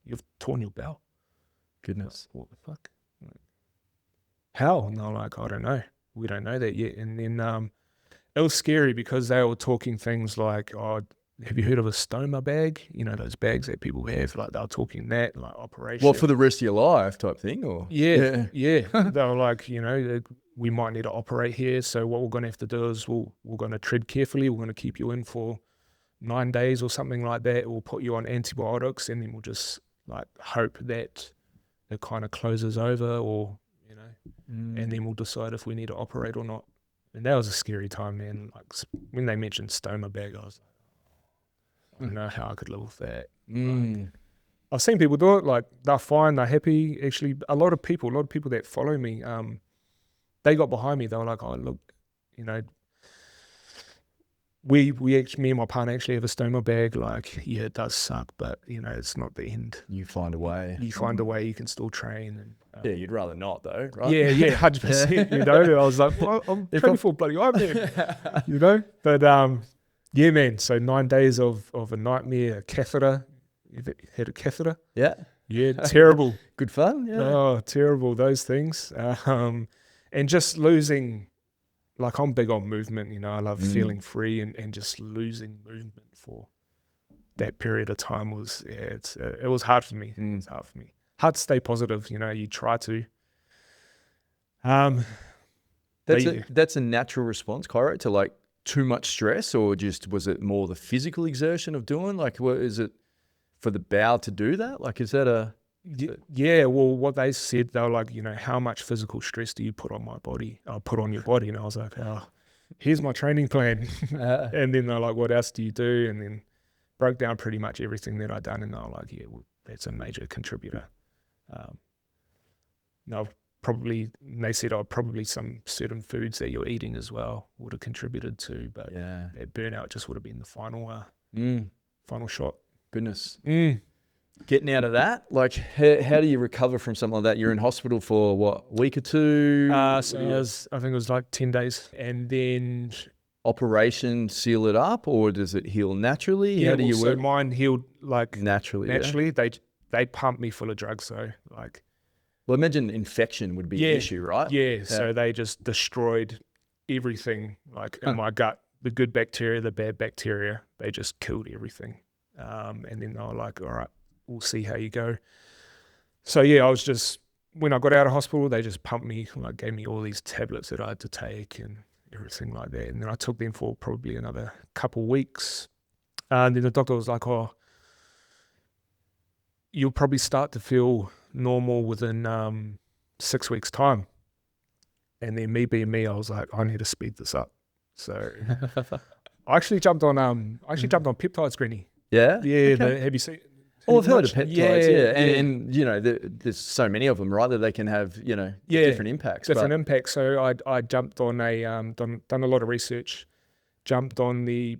you've torn your bowel." Goodness. What the fuck? How? And they're like, "I don't know. We don't know that yet." And then it was scary because they were talking things like, "Oh, have you heard of a stoma bag? Those bags that people have." Like they were talking that, like operation. Well, for the rest of your life type thing, or yeah. They were like, we might need to operate here. So what we're going to have to do is we're going to tread carefully. We're going to keep you in for 9 days or something like that. We'll put you on antibiotics, and then we'll just like hope that it kind of closes over, or and then we'll decide if we need to operate or not. And that was a scary time, man. Like when they mentioned stoma bag, I was like, I don't know how I could live with that. Like, I've seen people do it, like they're fine, they're happy. Actually, a lot of people that follow me, they got behind me. They were like, "Oh, look, we actually, me and my partner actually have a stoma bag. Like, yeah, it does suck, but it's not the end. You find a way. You find a way. You can still train." And yeah, you'd rather not though, right? Yeah, 100%. And I was like, well, I'm training for bloody Ironman, But yeah, man. So 9 days of a nightmare, a catheter. You've had a catheter? Yeah. Yeah, terrible. Good fun. Yeah. Oh, terrible. Those things. And just losing. Like I'm big on movement, I love feeling free, and just losing movement for that period of time was, it was hard for me. It's hard for me. Hard to stay positive, you try to. That's a natural response, Cairo, to like too much stress, or just was it more the physical exertion of doing? Like, what is it for the bowel to do that? Like, is that a... Yeah, well, what they said, they were like, how much physical stress do you put on my body? I'll put on your body. And I was like, oh, here's my training plan. And then they're like, what else do you do? And then broke down pretty much everything that I'd done. And they were like, yeah, well, that's a major contributor. They said, probably some certain foods that you're eating as well would have contributed to, but that burnout just would have been the final shot. Goodness. getting out of that? Like, how do you recover from something like that? You're in hospital for what, a week or two? So I think it was like 10 days. And then Operation seal it up, or does it heal naturally? yeah, How do you so work? mine healed like Naturally. Yeah. naturally. They pumped me full of drugs. So like, Well, imagine infection would be yeah, an issue, right? yeah. So they just destroyed everything like in my gut, the good bacteria, the bad bacteria. They just killed everything. And then they were like, all right, we'll see how you go. So yeah, I was just, when I got out of hospital, they just pumped me, like gave me all these tablets that I had to take and everything like that. And then I took them for probably another couple weeks. And then the doctor was like, oh, you'll probably start to feel normal within 6 weeks time. And then me being me, I was like, I need to speed this up. So I actually jumped on peptide screening. Yeah. Yeah. Okay. Have you seen? Oh, I've heard of peptides, yeah. Yeah. And you know, there's so many of them, right, that they can have, you know, different impacts. Impacts. So I jumped on done a lot of research, jumped on the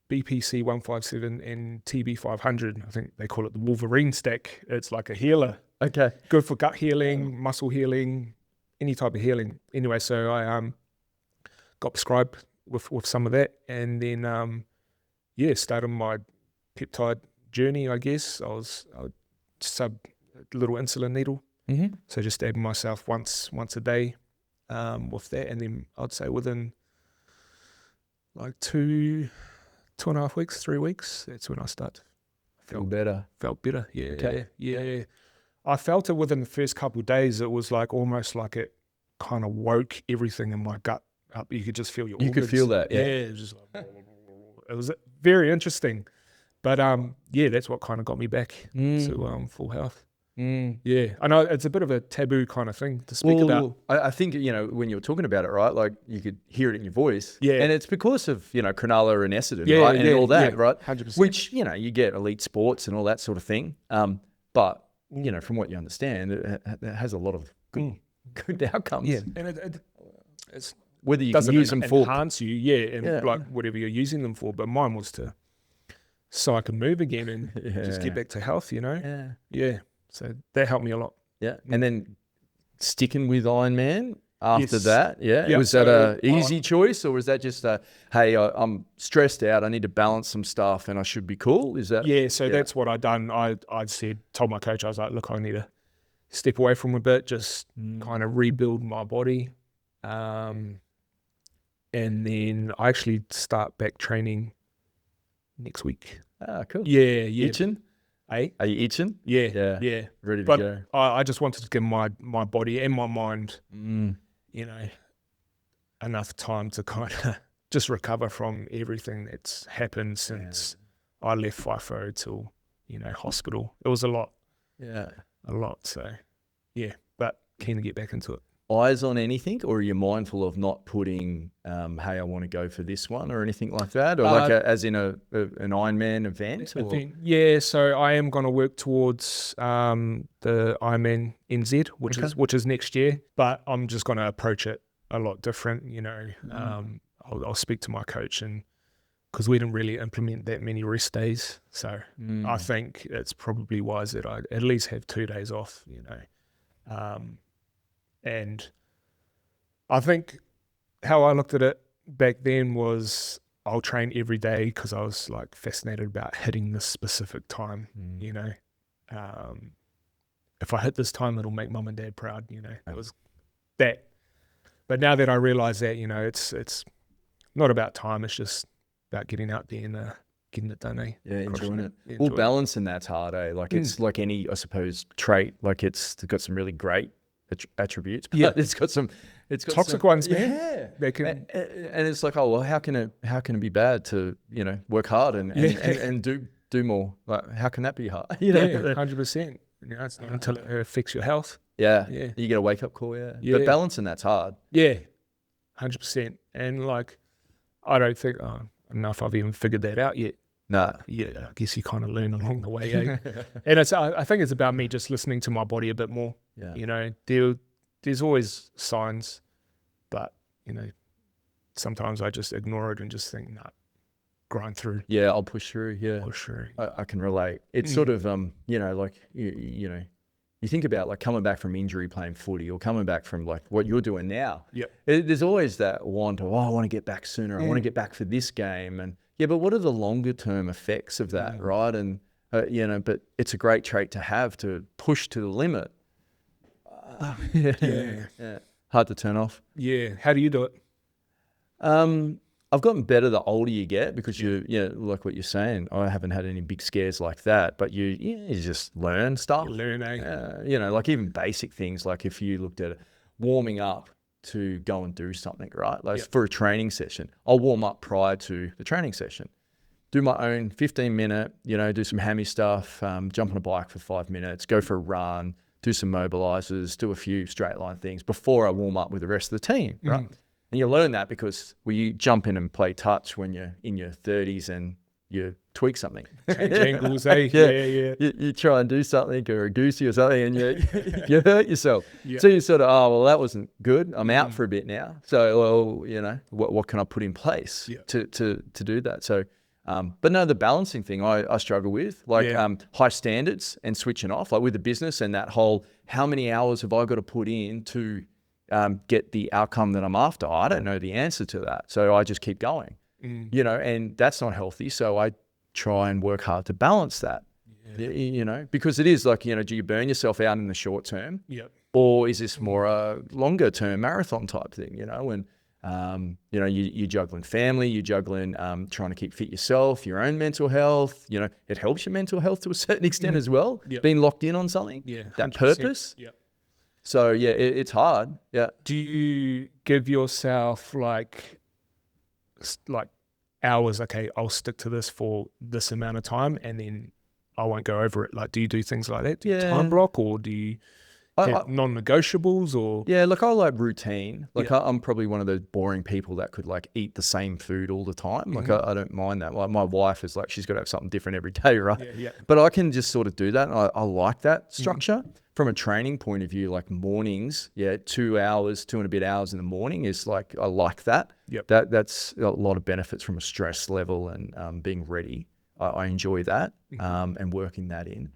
BPC 157 and TB 500. I think they call it the Wolverine stack. It's like a healer. Okay. Good for gut healing, muscle healing, any type of healing. Anyway, so I got prescribed with some of that, and then started my peptide journey, I guess. I would sub a little insulin needle. Mm-hmm. So just stabbing myself once a day with that. And then I'd say within like 2.5 weeks, 3 weeks, that's when I start Feel better. felt better. Yeah. Okay. Yeah. I felt it within the first couple of days. It was like almost like it kind of woke everything in my gut up. You could just feel your organs. You could feel that, yeah. It was just like, it was very interesting. But that's what kind of got me back to full health. Yeah, I know it's a bit of a taboo kind of thing to speak about. I think, you know, when you're talking about it, right, like you could hear it in your voice. Yeah. And it's because of, you know, cronulla and Essendon, right, and all that, right? 100%. Which, you know, you get elite sports and all that sort of thing. But, you know, from what you understand, it has a lot of good outcomes. Yeah, and it's Whether you doesn't can use them for... enhance you, like whatever you're using them for. But mine was so I can move again and just get back to health, you know? Yeah. So that helped me a lot. Yeah. And then sticking with Ironman after Yes. that, Yeah, was that a easy choice, or was that just hey, I'm stressed out, I need to balance some stuff and I should be cool? Is that... Yeah, so that's what I'd done. I told my coach, I was like, look, I need to step away from a bit, just kind of rebuild my body. And then I actually start back training next week. Ah, cool. Yeah. Itching? Eh? Are you itching? Yeah. Ready to But go. I just wanted to give my body and my mind, you know, enough time to kind of just recover from everything that's happened since I left FIFO till, you know, hospital. It was a lot. Yeah. A lot. So, yeah, but keen to get back into it. Eyes on anything, or are you mindful of not putting, hey, I want to go for this one or anything like that? Or like as in an Ironman event? Yeah, so I am going to work towards the Ironman NZ, which is next year, but I'm just going to approach it a lot different, you know. I'll speak to my coach, and because we didn't really implement that many rest days, so I think it's probably wise that I at least have 2 days off, you know. And I think how I looked at it back then was I'll train every day because I was like fascinated about hitting this specific time, you know. If I hit this time, it'll make mum and dad proud, you know. It was that. But now that I realize that, you know, it's not about time. It's just about getting out there and getting it done, eh? Yeah, enjoying it. Yeah, Well, balancing that's hard, eh? Like it's like any, I suppose, trait. Like it's got some really great attributes. But it's got toxic ones, man. Yeah, they can, and it's like, oh well, how can it be bad to, you know, work hard and do more? Like, how can that be hard? You know? 100%. You know, it's not until it affects your health. Yeah, you get a wake up call. But balancing that's hard. Yeah, 100%. And like, I don't think I don't know if I've even figured that out yet. No. Yeah, I guess you kind of learn along the way, eh? And I think it's about me just listening to my body a bit more. Yeah. You know, there's always signs, but, you know, sometimes I just ignore it and just think, nah, grind through. Yeah, I'll push through. Yeah, For sure. I can relate. It's sort of, you know, like, you know, you think about like coming back from injury playing footy or coming back from like what you're doing now. Yep. There's always that want of, I want to get back sooner. I want to get back for this game. And yeah, but what are the longer term effects of that, right? And, you know, but it's a great trait to have, to push to the limit. Yeah. Hard to turn off. Yeah. How do you do it? I've gotten better the older you get because like what you're saying, I haven't had any big scares like that, but you just learn stuff. You learn, you know, like even basic things, like if you looked at it, warming up to go and do something, right? Like for a training session, I'll warm up prior to the training session, do my own 15-minute, you know, do some hammy stuff, jump on a bike for 5 minutes, go for a run, do some mobilizers, do a few straight line things before I warm up with the rest of the team, right? And you learn that because you jump in and play touch when you're in your 30s and you tweak something. Change angles, eh? Yeah. You try and do something or a goosey or something and you hurt yourself. Yeah. So you sort of, oh, well, that wasn't good. I'm out for a bit now. So, well, you know, what can I put in place to do that? So, but no, the balancing thing I struggle with, like high standards and switching off, like with the business and that whole, how many hours have I got to put in to get the outcome that I'm after? I don't know the answer to that. So I just keep going, you know, and that's not healthy. So I try and work hard to balance that, you know, because it is like, you know, do you burn yourself out in the short term? Or is this more a longer term marathon type thing, you know? And, you know, you're juggling family, you're juggling trying to keep fit yourself, your own mental health, you know, it helps your mental health to a certain extent as well, being locked in on something, that 100%. Purpose. So yeah, it's hard. Yeah. Do you give yourself like hours? Okay, I'll stick to this for this amount of time, and then I won't go over it. Like, do you do things like that? Do you time block, or do you have non-negotiables? Or look, I like routine. Like I'm probably one of those boring people that could like eat the same food all the time. Like I don't mind that. Like my wife is like, she's got to have something different every day, right? But I can just sort of do that. And I like that structure. From a training point of view, like mornings, 2 hours, 2 and a bit hours in the morning is like, I like that. That's a lot of benefits from a stress level and being ready. I enjoy that and working that in.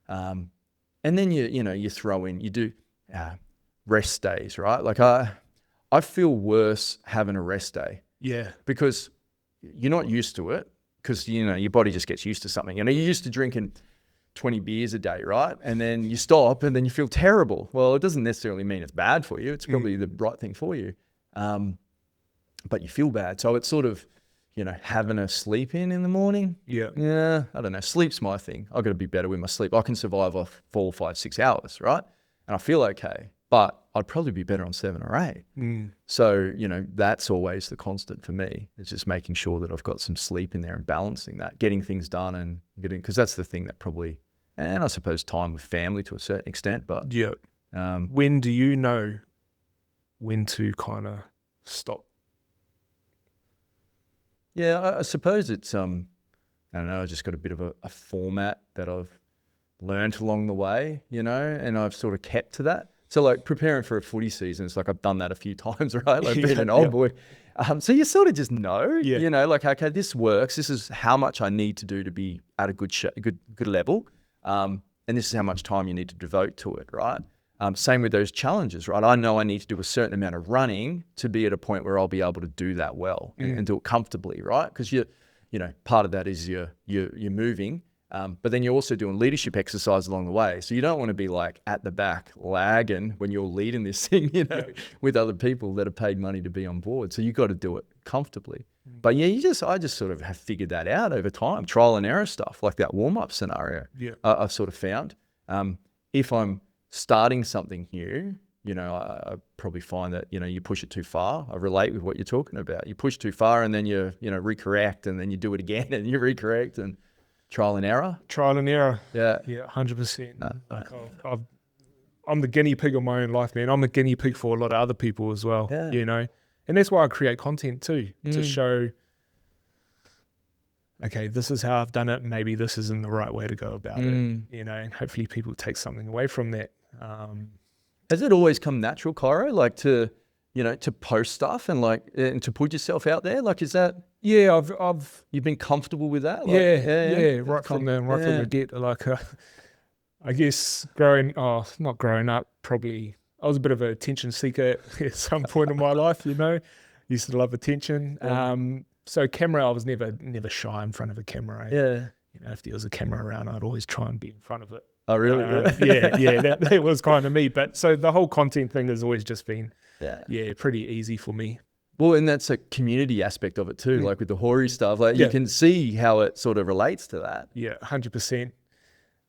And then you throw in, you do rest days, right? Like I feel worse having a rest day. Because you're not used to it, because, you know, your body just gets used to something. You know, you're used to drinking 20 beers a day, right? And then you stop and then you feel terrible. Well, it doesn't necessarily mean it's bad for you. It's probably the right thing for you. But you feel bad. So it's sort of, you know, having a sleep in the morning. Yeah. I don't know. Sleep's my thing. I've got to be better with my sleep. I can survive off 4, 5, 6 hours, right? And I feel okay, but I'd probably be better on 7 or 8. So, you know, that's always the constant for me. It's just making sure that I've got some sleep in there and balancing that, getting things done and because that's the thing that probably, and I suppose time with family to a certain extent, but. When do you know when to kind of stop? Yeah, I suppose it's, I don't know, I just got a bit of a format that I've learned along the way, you know, and I've sort of kept to that. So like preparing for a footy season, it's like I've done that a few times, right? Like being an old boy. So you sort of just know, you know, like, okay, this works. This is how much I need to do to be at a good level. And this is how much time you need to devote to it, right? Same with those challenges, right? I know I need to do a certain amount of running to be at a point where I'll be able to do that well and do it comfortably, right? Because you know, part of that is you're moving. But then you're also doing leadership exercise along the way. So you don't want to be like at the back lagging when you're leading this thing, you know, with other people that are paid money to be on board. So you got to do it comfortably. But yeah, I just sort of have figured that out over time, trial and error stuff, like that warm-up scenario. I've sort of found if I'm starting something new, you know, I probably find that, you know, you push it too far. I relate with what you're talking about. You push too far and then you recorrect and then you do it again and you recorrect and trial and error. Yeah, 100%. I'm the guinea pig of my own life, man. I'm a guinea pig for a lot of other people as well, you know. And that's why I create content too, to show, okay, this is how I've done it. Maybe this isn't the right way to go about it, you know, and hopefully people take something away from that. Has it always come natural, Cairo, like to, you know, to post stuff and like, and to put yourself out there? Like, is that Yeah, I've You've been comfortable with that? right from the get. Like, I guess not growing up, probably I was a bit of an attention seeker at some point in my life. Used to love attention. So camera, I was never shy in front of a camera. Yeah. If there was a camera around, I'd always try and be in front of it. Oh, really? That was kind of me. But so the whole content thing has always just been, pretty easy for me. Well, and that's a community aspect of it too, like with the Hories stuff. Like you can see how it sort of relates to that. Yeah, 100%.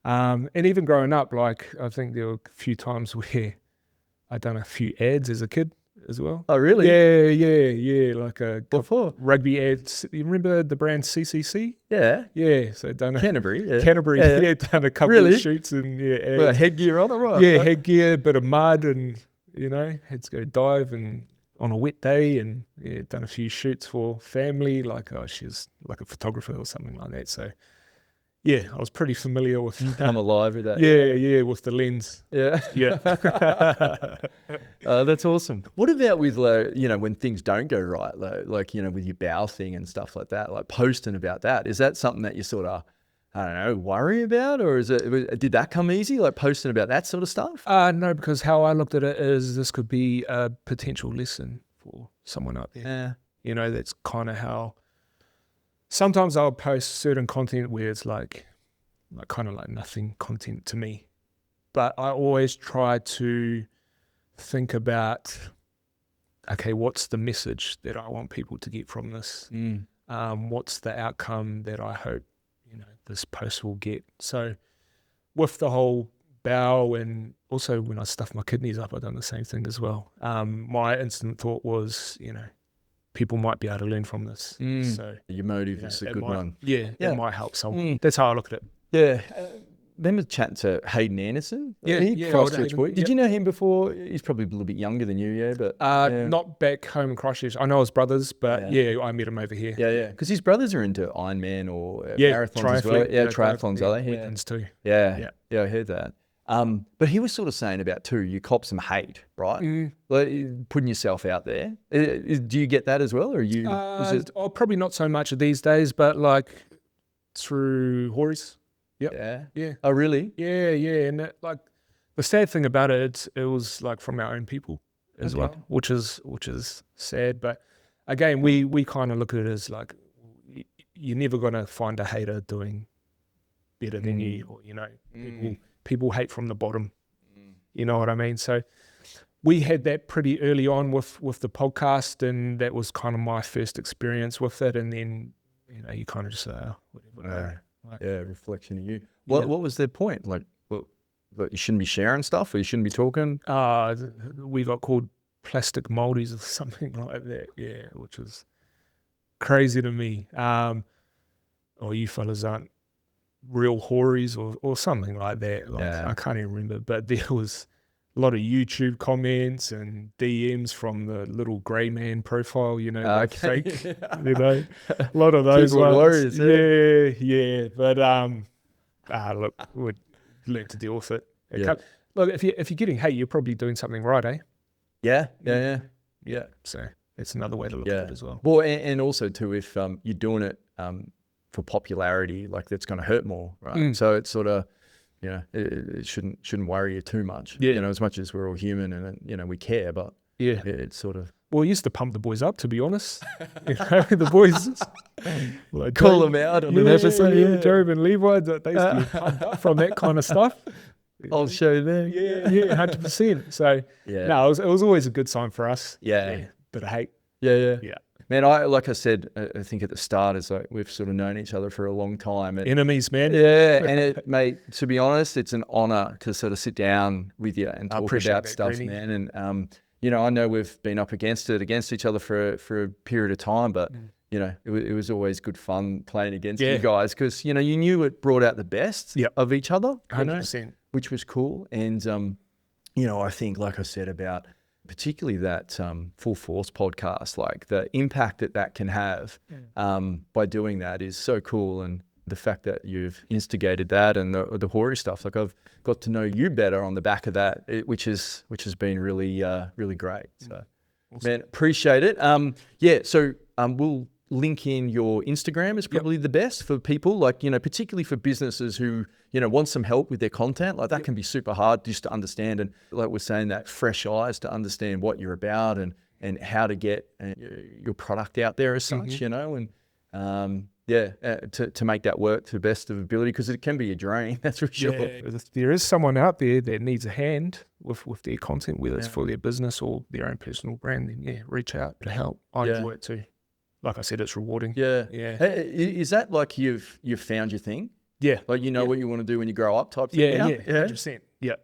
And even growing up, like I think there were a few times where I done a few ads as a kid as well. Oh, really? Yeah. Like Before rugby ads. You remember the brand CCC? Yeah. Yeah. So done Canterbury. Done a couple of shoots and ads. Well, headgear on or what? Yeah, headgear, bit of mud, and had to go dive and on a wet day, and done a few shoots for family. Like she was like a photographer or something like that. So. Yeah, I was pretty familiar with come alive with that. Yeah, with the lens. Yeah. That's awesome. What about with when things don't go right, like with your bowel thing and stuff like that, like posting about that? Is that something that you sort of, I don't know, worry about, or did that come easy, like posting about that sort of stuff? No, because how I looked at it is this could be a potential lesson for someone out there. Yeah. That's kind of how. Sometimes I'll post certain content where it's like kind of like nothing content to me, but I always try to think about, okay, what's the message that I want people to get from this? What's the outcome that I hope this post will get? So with the whole bowel, and also when I stuffed my kidneys up, I've done the same thing as well. My instant thought was, people might be able to learn from this. So your motive is a good one. Yeah, it might help someone. That's how I look at it. Yeah. Remember chatting to Hayden Anderson? Christchurch boy. Did you know him before? He's probably a little bit younger than you, but not back home in Christchurch. I know his brothers, but I met him over here. Yeah. Because his brothers are into Ironman or marathons as well. Yeah, triathlons, are they? Weekends too. Yeah, I heard that. But he was sort of saying about too, you cop some hate, right? Like putting yourself out there. Do you get that as well, or are you? Probably not so much these days, but like through Hories. Yep. Yeah. Oh, really? Yeah. And like the sad thing about it was like from our own people as well, which is sad. But again, we kind of look at it as like you're never gonna find a hater doing better than you, or people hate from the bottom. You know what I mean? So we had that pretty early on with the podcast, and that was kind of my first experience with it. And then you kind of just say, whatever. Reflection of you. What was their point? Like, you shouldn't be sharing stuff, or you shouldn't be talking? We got called plastic moldies or something like that. Yeah, which was crazy to me. Or you fellas aren't real Hories or something like that. I can't even remember, but there was a lot of YouTube comments and DMs from the little grey man profile, fake, a lot of those ones. Warriors, yeah. But look, we'd learn to deal with it. Look, if you're getting hate, you're probably doing something right, eh? Yeah. So it's another way to look at it as well. Well, and also too, if you're doing it for popularity, like that's going to hurt more, right? So it's sort of, it shouldn't worry you too much. As much as we're all human and we care, but it's sort of. Well, we used to pump the boys up, to be honest. The boys like call them out on an episode. Job and Levi, they used to be pumped up from that kind of stuff. I'll show them. Yeah, 100%. So no, it was always a good sign for us. Bit of hate. Yeah. Man, like I said, I think at the start, it's like we've sort of known each other for a long time. Enemies, man. Yeah, and mate, to be honest, it's an honor to sort of sit down with you and talk about stuff, man. And I know we've been up against each other for a period of time, but it was always good fun playing against you guys, because you knew it brought out the best of each other, 100%, which was cool. And I think, like I said about particularly that Full Force podcast, like the impact that can have by doing that is so cool. And the fact that you've instigated that and the Hories stuff, like I've got to know you better on the back of that, which has been really, really great. So, awesome. Man, appreciate it. So we'll link in your Instagram is probably the best for people, like, particularly for businesses who, want some help with their content. Like that can be super hard just to understand. And like we're saying, that fresh eyes to understand what you're about and how to get your product out there as such, to make that work to the best of ability, because it can be a drain, that's for sure. If there is someone out there that needs a hand with their content, whether it's for their business or their own personal brand, then reach out to help. I enjoy it too. Like I said, it's rewarding. Yeah. Hey, is that like you've found your thing? Yeah. Like what you want to do when you grow up type thing? Yeah, 100%. Yeah.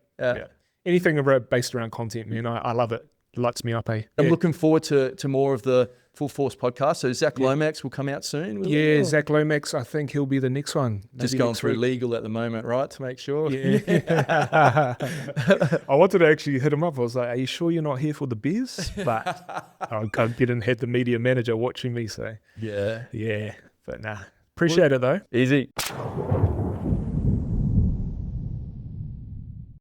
Anything based around content, man, I love it. It lights me up, eh? I'm looking forward to more of the Full Force podcast. So Zach Lomax will come out soon. Zach Lomax, I think he'll be the next one. Just going through legal at the moment, right? To make sure. Yeah. I wanted to actually hit him up. I was like, are you sure you're not here for the beers? But I didn't have the media manager watching me, so. Yeah. But nah. Appreciate it though. Easy.